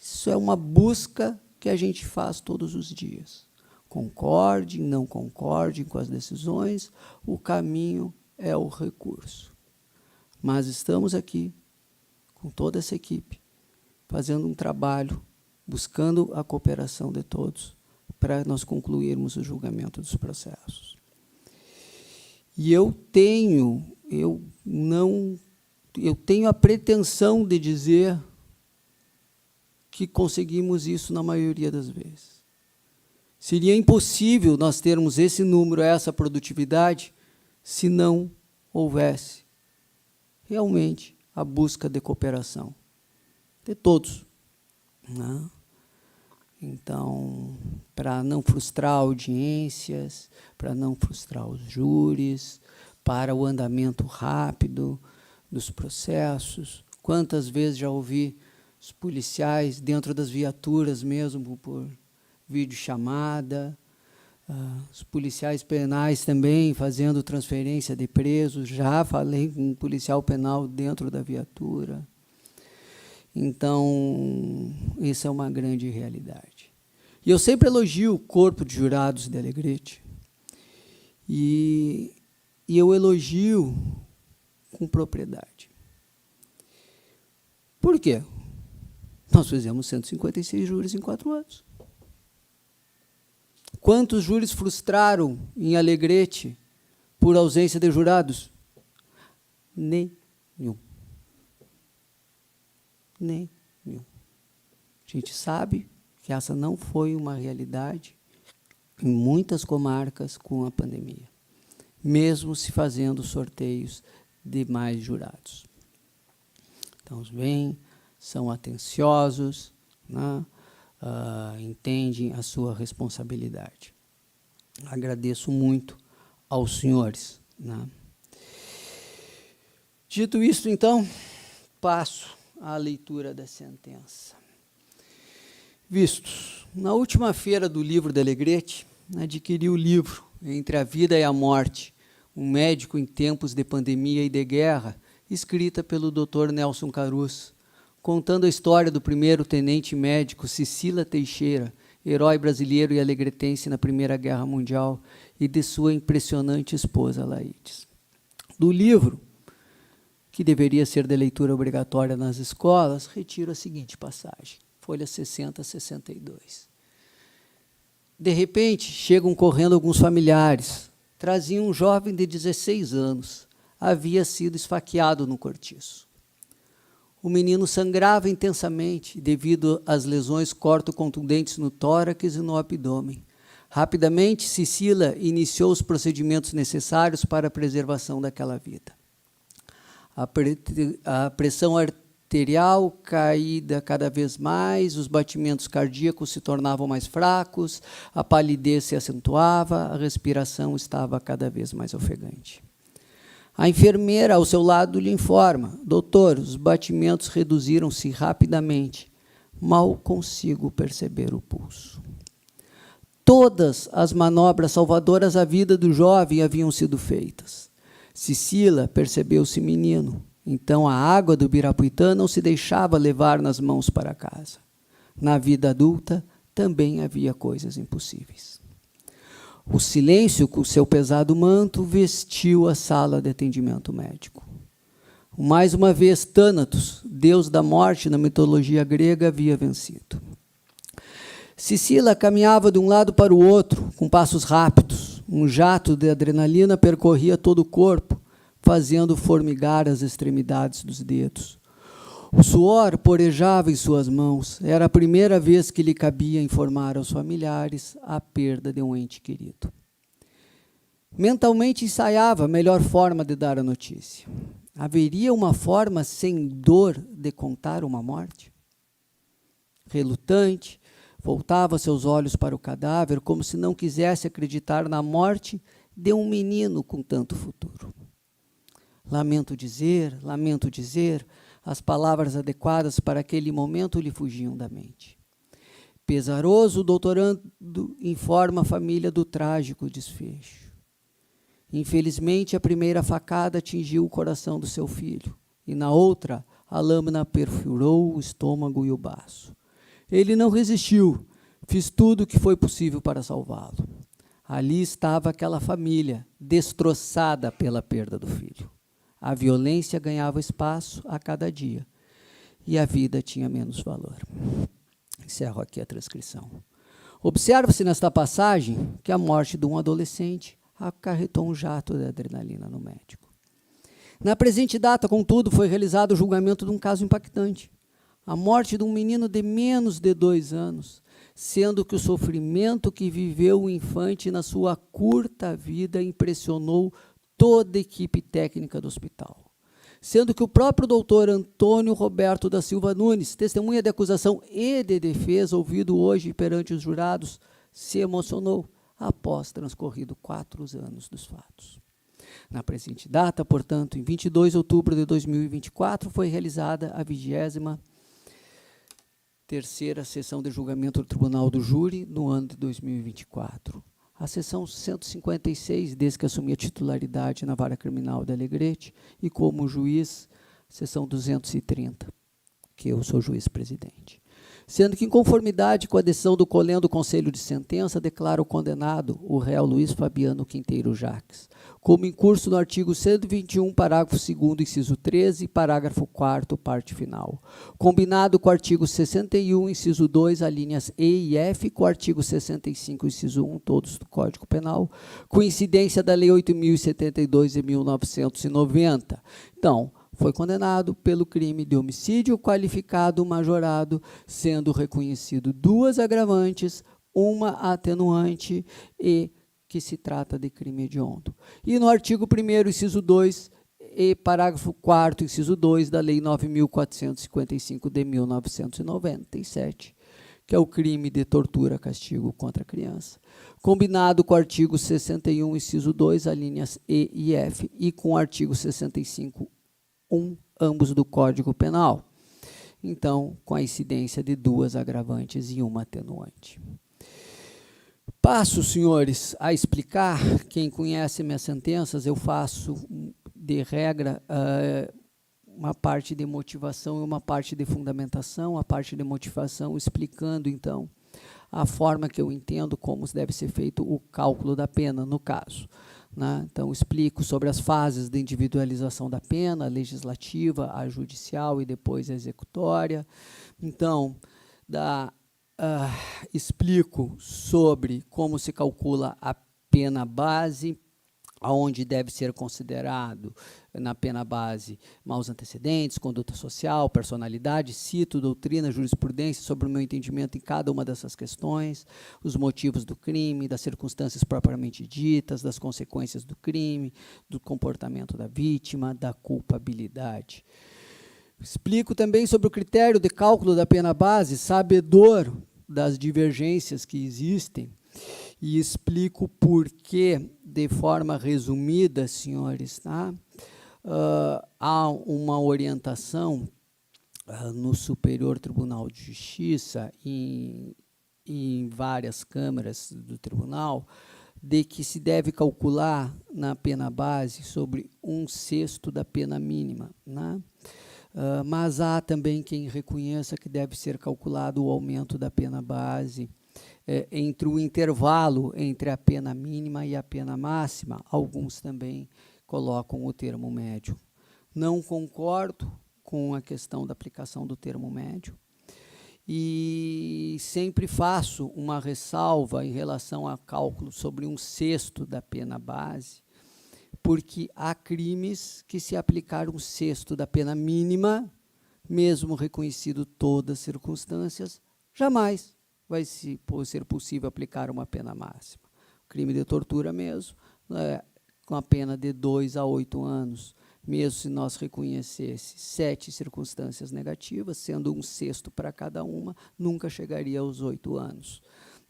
Isso é uma busca que a gente faz todos os dias. Concordem, não concordem com as decisões, o caminho é o recurso. Mas estamos aqui, com toda essa equipe, fazendo um trabalho, buscando a cooperação de todos, para nós concluirmos o julgamento dos processos. E eu tenho a pretensão de dizer que conseguimos isso na maioria das vezes. Seria impossível nós termos esse número, essa produtividade, se não houvesse realmente a busca de cooperação de todos, né? Então, para não frustrar audiências, para não frustrar os júris, para o andamento rápido dos processos. Quantas vezes já ouvi os policiais dentro das viaturas mesmo por videochamada, os policiais penais também fazendo transferência de presos, já falei com um policial penal dentro da viatura. Então, isso é uma grande realidade. E eu sempre elogio o corpo de jurados de Alegrete, e eu elogio com propriedade. Por quê? Nós fizemos 156 júris em 4 anos. Quantos júris frustraram em Alegrete por ausência de jurados? Nenhum. Nenhum. A gente sabe que essa não foi uma realidade em muitas comarcas com a pandemia, mesmo se fazendo sorteios de mais jurados. Então, vêm, são atenciosos, né? Entendem a sua responsabilidade. Agradeço muito aos senhores, né? Dito isto, então, passo à leitura da sentença. Vistos, na última feira do livro de Alegrete, adquiri o livro Entre a Vida e a Morte, um médico em tempos de pandemia e de guerra, escrita pelo Dr. Nelson Carus, contando a história do primeiro tenente médico Cecília Teixeira, herói brasileiro e alegretense na Primeira Guerra Mundial, e de sua impressionante esposa, Laides. Do livro, que deveria ser de leitura obrigatória nas escolas, retiro a seguinte passagem, folha 60 a 62. De repente, chegam correndo alguns familiares. Traziam um jovem de 16 anos. Havia sido esfaqueado no cortiço. O menino sangrava intensamente devido às lesões corto-contundentes no tórax e no abdômen. Rapidamente, Cecília iniciou os procedimentos necessários para a preservação daquela vida. A pressão arterial caída cada vez mais, os batimentos cardíacos se tornavam mais fracos, a palidez se acentuava, a respiração estava cada vez mais ofegante. A enfermeira ao seu lado lhe informa: doutor, os batimentos reduziram-se rapidamente, mal consigo perceber o pulso. Todas as manobras salvadoras à vida do jovem haviam sido feitas. Cecília percebeu-se menino, então a água do Birapuitã não se deixava levar nas mãos para casa. Na vida adulta também havia coisas impossíveis. O silêncio, com seu pesado manto, vestiu a sala de atendimento médico. Mais uma vez, Thanatos, deus da morte na mitologia grega, havia vencido. Cecília caminhava de um lado para o outro, com passos rápidos. Um jato de adrenalina percorria todo o corpo, fazendo formigar as extremidades dos dedos. O suor porejava em suas mãos. Era a primeira vez que lhe cabia informar aos familiares a perda de um ente querido. Mentalmente ensaiava a melhor forma de dar a notícia. Haveria uma forma sem dor de contar uma morte? Relutante, voltava seus olhos para o cadáver, como se não quisesse acreditar na morte de um menino com tanto futuro. Lamento dizer, as palavras adequadas para aquele momento lhe fugiam da mente. Pesaroso, o doutorando informa a família do trágico desfecho. Infelizmente, a primeira facada atingiu o coração do seu filho, e na outra, a lâmina perfurou o estômago e o baço. Ele não resistiu, fiz tudo o que foi possível para salvá-lo. Ali estava aquela família, destroçada pela perda do filho. A violência ganhava espaço a cada dia, e a vida tinha menos valor. Encerro aqui a transcrição. Observa-se nesta passagem que a morte de um adolescente acarretou um jato de adrenalina no médico. Na presente data, contudo, foi realizado o julgamento de um caso impactante. A morte de um menino de menos de 2 anos, sendo que o sofrimento que viveu o infante na sua curta vida impressionou toda a equipe técnica do hospital. Sendo que o próprio doutor Antônio Roberto da Silva Nunes, testemunha de acusação e de defesa, ouvido hoje perante os jurados, se emocionou após transcorrido 4 anos dos fatos. Na presente data, portanto, em 22 de outubro de 2024, foi realizada a 23ª sessão de julgamento do Tribunal do Júri no ano de 2024. A sessão 156, desde que assumi a titularidade na Vara Criminal de Alegrete, e como juiz, sessão 230, que eu sou juiz-presidente. Sendo que, em conformidade com a decisão do Colém do Conselho de Sentença, declara o condenado, o réu Luiz Fabiano Quinteiro Jacques, como em curso no artigo 121, parágrafo 2º, inciso 13, parágrafo 4º, parte final. Combinado com o artigo 61, inciso 2, alíneas E e F, com o artigo 65, inciso 1, todos do Código Penal, coincidência da Lei 8.072 de 1990. Então, foi condenado pelo crime de homicídio qualificado majorado, sendo reconhecido 2 agravantes, uma atenuante e que se trata de crime hediondo. E no artigo 1º, inciso 2, e parágrafo 4º, inciso 2 da Lei 9.455 de 1997, que é o crime de tortura, castigo contra a criança, combinado com o artigo 61, inciso 2, alíneas E e F, e com o artigo 65, ambos do Código Penal. Então, com a incidência de 2 agravantes e uma atenuante. Passo, senhores, a explicar. Quem conhece minhas sentenças, eu faço, de regra, uma parte de motivação e uma parte de fundamentação. A parte de motivação explicando, então, a forma que eu entendo como deve ser feito o cálculo da pena, no caso. Né? Então, explico sobre as fases de individualização da pena, a legislativa, a judicial e depois a executória. Então, explico sobre como se calcula a pena base, aonde deve ser considerado na pena base maus antecedentes, conduta social, personalidade, cito doutrina, jurisprudência sobre o meu entendimento em cada uma dessas questões, os motivos do crime, das circunstâncias propriamente ditas, das consequências do crime, do comportamento da vítima, da culpabilidade. Explico também sobre o critério de cálculo da pena base, sabedor das divergências que existem, e explico por que, de forma resumida, senhores, tá? Há uma orientação no Superior Tribunal de Justiça e em várias câmaras do tribunal, de que se deve calcular na pena base sobre 1/6 da pena mínima, né? Mas há também quem reconheça que deve ser calculado o aumento da pena base entre o intervalo entre a pena mínima e a pena máxima. Alguns também colocam o termo médio. Não concordo com a questão da aplicação do termo médio e sempre faço uma ressalva em relação a cálculo sobre 1/6 da pena base, porque há crimes que, se aplicar 1/6 da pena mínima, mesmo reconhecido todas as circunstâncias, jamais vai ser possível aplicar uma pena máxima. O crime de tortura mesmo, com a pena de 2 a 8 anos, mesmo se nós reconhecesse 7 circunstâncias negativas, sendo 1/6 para cada uma, nunca chegaria aos 8 anos,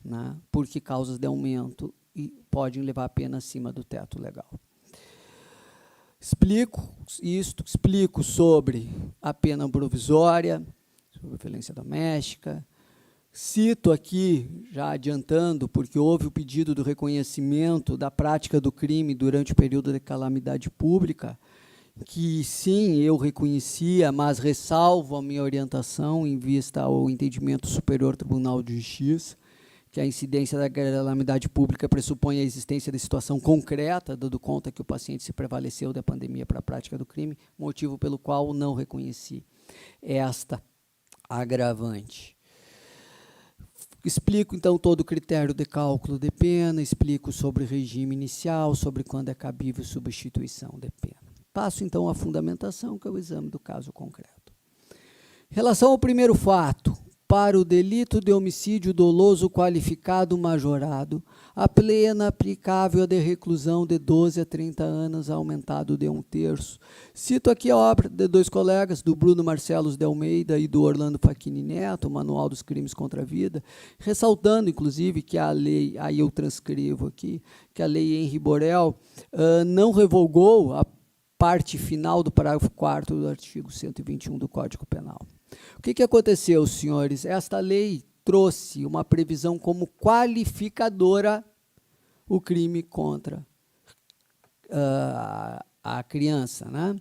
né? Porque causas de aumento e podem levar a pena acima do teto legal. Explico sobre a pena provisória, sobre violência doméstica. Cito aqui, já adiantando, porque houve o pedido do reconhecimento da prática do crime durante o período de calamidade pública, que sim, eu reconhecia, mas ressalvo a minha orientação em vista ao entendimento do Superior Tribunal de Justiça, que a incidência da calamidade pública pressupõe a existência de situação concreta, dando conta que o paciente se prevaleceu da pandemia para a prática do crime, motivo pelo qual não reconheci esta agravante. Explico, então, todo o critério de cálculo de pena, explico sobre o regime inicial, sobre quando é cabível substituição de pena. Passo, então, à fundamentação, que é o exame do caso concreto. Em relação ao primeiro fato, para o delito de homicídio doloso qualificado majorado, a pena aplicável é de reclusão de 12 a 30 anos, aumentado de 1/3. Cito aqui a obra de dois colegas, do Bruno Marcelos de Almeida e do Orlando Facchini Neto, o Manual dos Crimes contra a Vida, ressaltando, inclusive, que a lei, aí eu transcrevo aqui, que a lei Henri Borel não revogou a parte final do parágrafo 4º do artigo 121 do Código Penal. O que aconteceu, senhores? Esta lei trouxe uma previsão como qualificadora o crime contra a criança, né?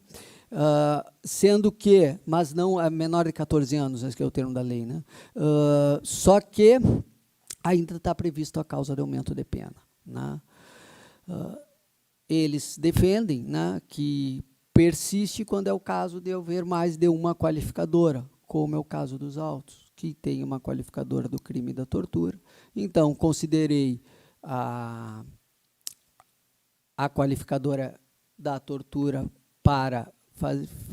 Sendo que, mas não é menor de 14 anos, esse que é o termo da lei, né? Só que ainda está previsto a causa de aumento de pena, né? Eles defendem, né, que persiste quando é o caso de haver mais de uma qualificadora, como é o caso dos autos, que tem uma qualificadora do crime e da tortura. Então, considerei a qualificadora da tortura para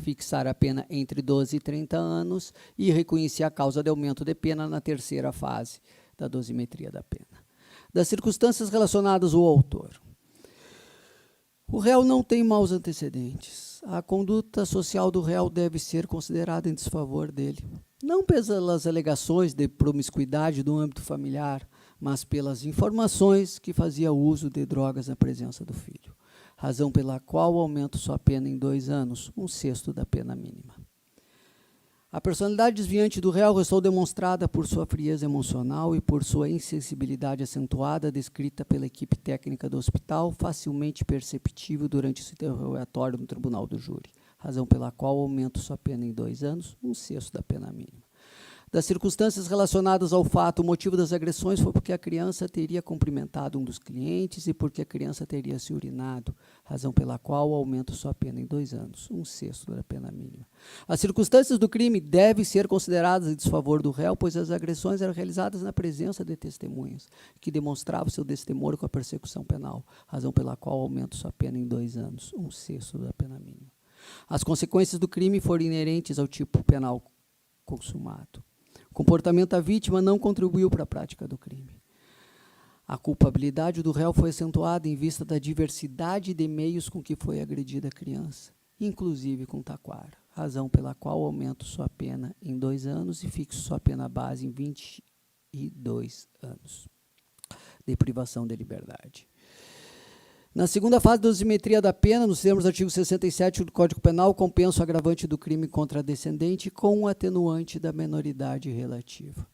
fixar a pena entre 12 e 30 anos e reconheci a causa de aumento de pena na terceira fase da dosimetria da pena. Das circunstâncias relacionadas ao autor. O réu não tem maus antecedentes. A conduta social do réu deve ser considerada em desfavor dele. Não pelas alegações de promiscuidade do âmbito familiar, mas pelas informações que fazia uso de drogas na presença do filho. Razão pela qual aumento sua pena em 2 anos, 1/6 da pena mínima. A personalidade desviante do réu restou demonstrada por sua frieza emocional e por sua insensibilidade acentuada, descrita pela equipe técnica do hospital, facilmente perceptível durante esse interrogatório no tribunal do júri, razão pela qual aumento sua pena em 2 anos, 1/6 da pena mínima. Das circunstâncias relacionadas ao fato, o motivo das agressões foi porque a criança teria cumprimentado um dos clientes e porque a criança teria se urinado, razão pela qual aumento sua pena em 2 anos, 1/6 da pena mínima. As circunstâncias do crime devem ser consideradas em desfavor do réu, pois as agressões eram realizadas na presença de testemunhas, que demonstravam seu destemor com a persecução penal, razão pela qual aumento sua pena em 2 anos, 1/6 da pena mínima. As consequências do crime foram inerentes ao tipo penal consumado. O comportamento da vítima não contribuiu para a prática do crime. A culpabilidade do réu foi acentuada em vista da diversidade de meios com que foi agredida a criança, inclusive com taquara, razão pela qual aumento sua pena em 2 anos e fixo sua pena base em 22 anos de privação de liberdade. Na segunda fase da dosimetria da pena, nos termos do artigo 67 do Código Penal, compenso o agravante do crime contra a descendente com o atenuante da menoridade relativa.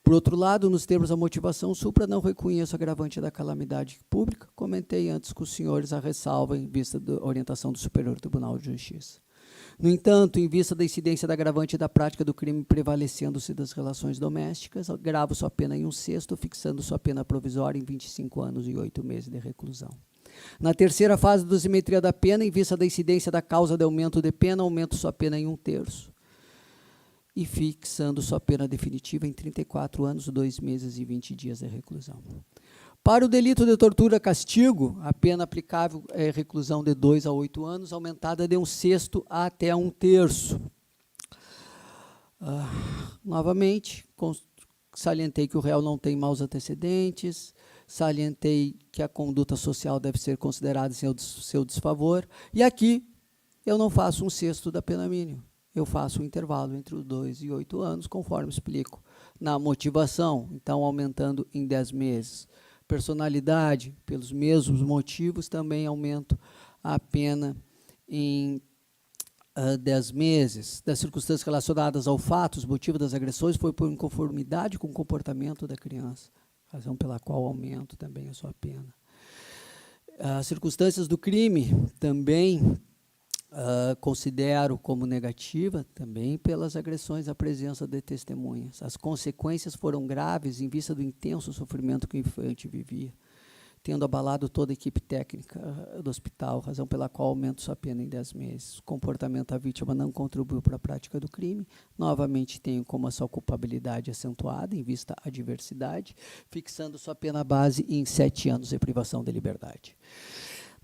Por outro lado, nos termos da motivação supra, não reconheço o agravante da calamidade pública. Comentei antes com os senhores a ressalva em vista da orientação do Superior Tribunal de Justiça. No entanto, em vista da incidência da agravante da prática do crime prevalecendo-se das relações domésticas, agravo sua pena em 1/6, fixando sua pena provisória em 25 anos e 8 meses de reclusão. Na terceira fase da dosimetria da pena, em vista da incidência da causa de aumento de pena, aumento sua pena em 1/3 e fixando sua pena definitiva em 34 anos, 2 meses e 20 dias de reclusão. Para o delito de tortura castigo, a pena aplicável é reclusão de 2 a 8 anos, aumentada de 1/6 até 1/3. Novamente, salientei que o réu não tem maus antecedentes, salientei que a conduta social deve ser considerada em seu desfavor, e aqui eu não faço 1/6 da pena mínima, eu faço um intervalo entre os 2 e 8 anos, conforme explico na motivação, então aumentando em 10 meses personalidade, pelos mesmos motivos, também aumento a pena em 10 meses. Das circunstâncias relacionadas ao fato, os motivos das agressões foi por inconformidade com o comportamento da criança, razão pela qual aumento também a sua pena. As circunstâncias do crime também considero como negativa, também pelas agressões à presença de testemunhas. As consequências foram graves em vista do intenso sofrimento que o infante vivia, tendo abalado toda a equipe técnica do hospital, razão pela qual aumento sua pena em 10 meses. O comportamento da vítima não contribuiu para a prática do crime. Novamente tenho como a sua culpabilidade acentuada em vista à diversidade, fixando sua pena base em 7 anos de privação de liberdade.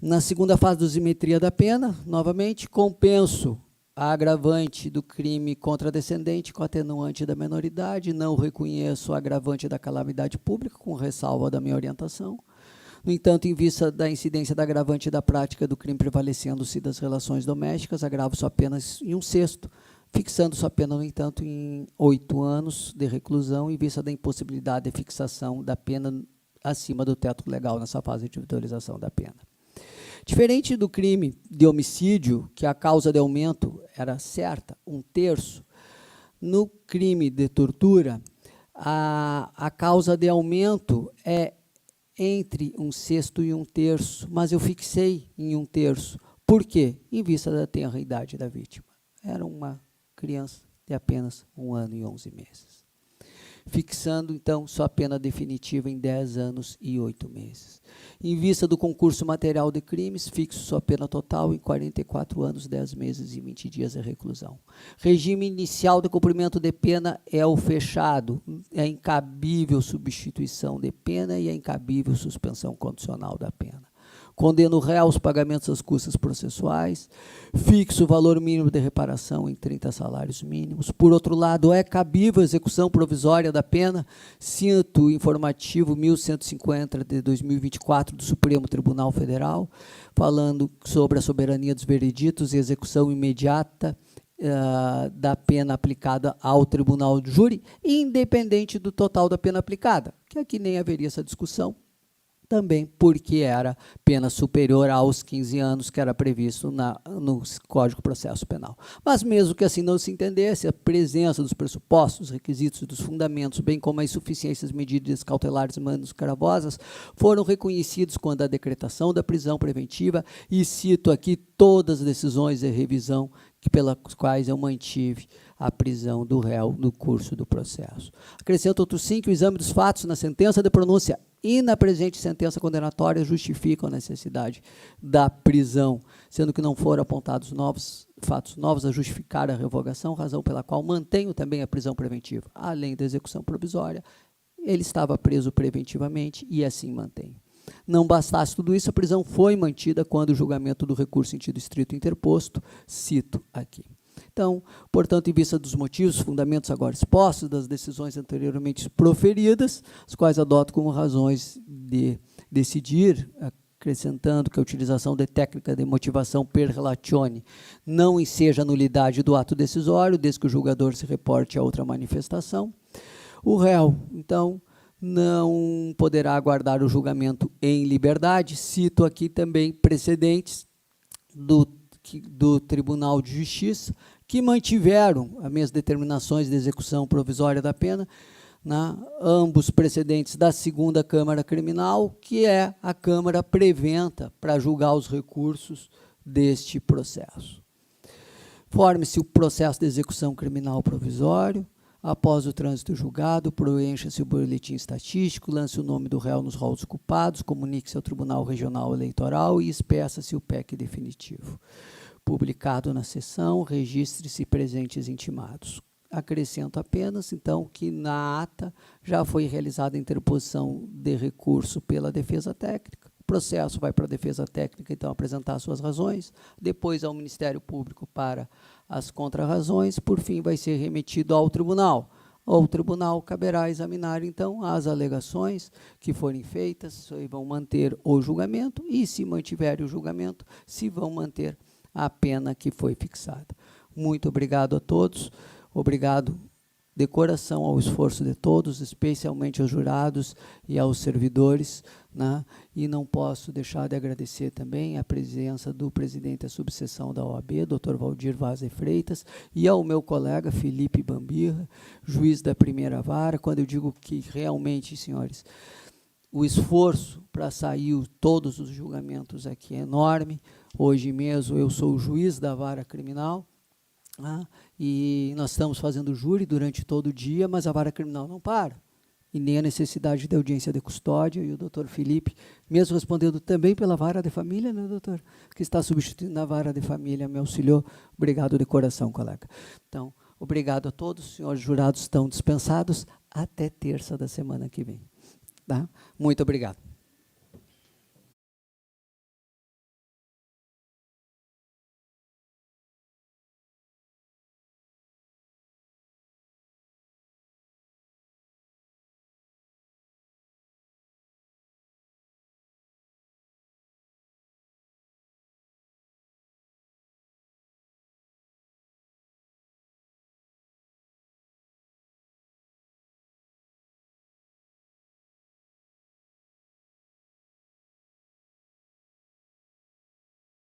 Na segunda fase da dosimetria da pena, novamente, compenso a agravante do crime contra a descendente com a atenuante da menoridade, não reconheço a agravante da calamidade pública, com ressalva da minha orientação. No entanto, em vista da incidência da agravante da prática do crime prevalecendo-se das relações domésticas, agravo sua pena em 1/6, fixando sua pena, no entanto, em 8 anos de reclusão, em vista da impossibilidade de fixação da pena acima do teto legal nessa fase de individualização da pena. Diferente do crime de homicídio, que a causa de aumento era certa, 1/3, no crime de tortura, a causa de aumento é entre 1/6 e 1/3, mas eu fixei em 1/3. Por quê? Em vista da tenra idade da vítima. Era uma criança de apenas 1 ano e 11 meses. Fixando, então, sua pena definitiva em 10 anos e 8 meses. Em vista do concurso material de crimes, fixo sua pena total em 44 anos, 10 meses e 20 dias de reclusão. Regime inicial de cumprimento de pena é o fechado. É incabível substituição de pena e é incabível suspensão condicional da pena. Condeno o réu aos pagamentos das custas processuais, fixo o valor mínimo de reparação em 30 salários mínimos. Por outro lado, é cabível a execução provisória da pena, cinto informativo 1150 de 2024 do Supremo Tribunal Federal, falando sobre a soberania dos vereditos e execução imediata da pena aplicada ao tribunal de júri, independente do total da pena aplicada, que aqui nem haveria essa discussão, também porque era pena superior aos 15 anos que era previsto no Código de Processo Penal. Mas mesmo que assim não se entendesse, a presença dos pressupostos, requisitos e dos fundamentos, bem como a insuficiência das medidas cautelares menos gravosas, foram reconhecidos quando a decretação da prisão preventiva, e cito aqui todas as decisões de revisão pelas quais eu mantive a prisão do réu no curso do processo. Acrescento outro 5, o exame dos fatos na sentença de pronúncia e na presente sentença condenatória justificam a necessidade da prisão, sendo que não foram apontados fatos novos a justificar a revogação, razão pela qual mantenho também a prisão preventiva. Além da execução provisória, ele estava preso preventivamente e assim mantenho. Não bastasse tudo isso, a prisão foi mantida quando o julgamento do recurso em sentido estrito interposto, cito aqui. Então, portanto, em vista dos motivos, fundamentos agora expostos, das decisões anteriormente proferidas, as quais adoto como razões de decidir, acrescentando que a utilização de técnica de motivação per relatione não enseja a nulidade do ato decisório, desde que o julgador se reporte a outra manifestação. O réu, então, não poderá aguardar o julgamento em liberdade. Cito aqui também precedentes do Tribunal de Justiça, que mantiveram as minhas determinações de execução provisória da pena, ambos precedentes da segunda Câmara Criminal, que é a Câmara preventa para julgar os recursos deste processo. Forme-se o processo de execução criminal provisório. Após o trânsito julgado, preencha-se o boletim estatístico, lance o nome do réu nos rolos culpados, comunique-se ao Tribunal Regional Eleitoral e espeça-se o PEC definitivo. Publicado na sessão, registre-se presentes intimados. Acrescento apenas, então, que na ata já foi realizada a interposição de recurso pela defesa técnica. O processo vai para a defesa técnica, então, apresentar suas razões, depois ao Ministério Público para as contrarrazões, por fim, vai ser remetido ao tribunal. Ao tribunal caberá examinar, então, as alegações que forem feitas, se vão manter o julgamento, e, se mantiverem o julgamento, se vão manter a pena que foi fixada. Muito obrigado a todos. Obrigado de coração ao esforço de todos, especialmente aos jurados e aos servidores, né? E não posso deixar de agradecer também a presença do presidente da subseção da OAB, Dr. Valdir Vaz de Freitas, e ao meu colega Felipe Bambirra, juiz da primeira vara, quando eu digo que realmente, senhores, o esforço para sair todos os julgamentos aqui é enorme. Hoje mesmo eu sou o juiz da vara criminal, e nós estamos fazendo júri durante todo o dia, mas a vara criminal não para. E nem a necessidade de audiência de custódia. E o doutor Felipe, mesmo respondendo também pela vara de família, né, doutor? Que está substituindo a vara de família, me auxiliou. Obrigado de coração, colega. Então, obrigado a todos. Os senhores jurados estão dispensados até terça da semana que vem. Tá? Muito obrigado.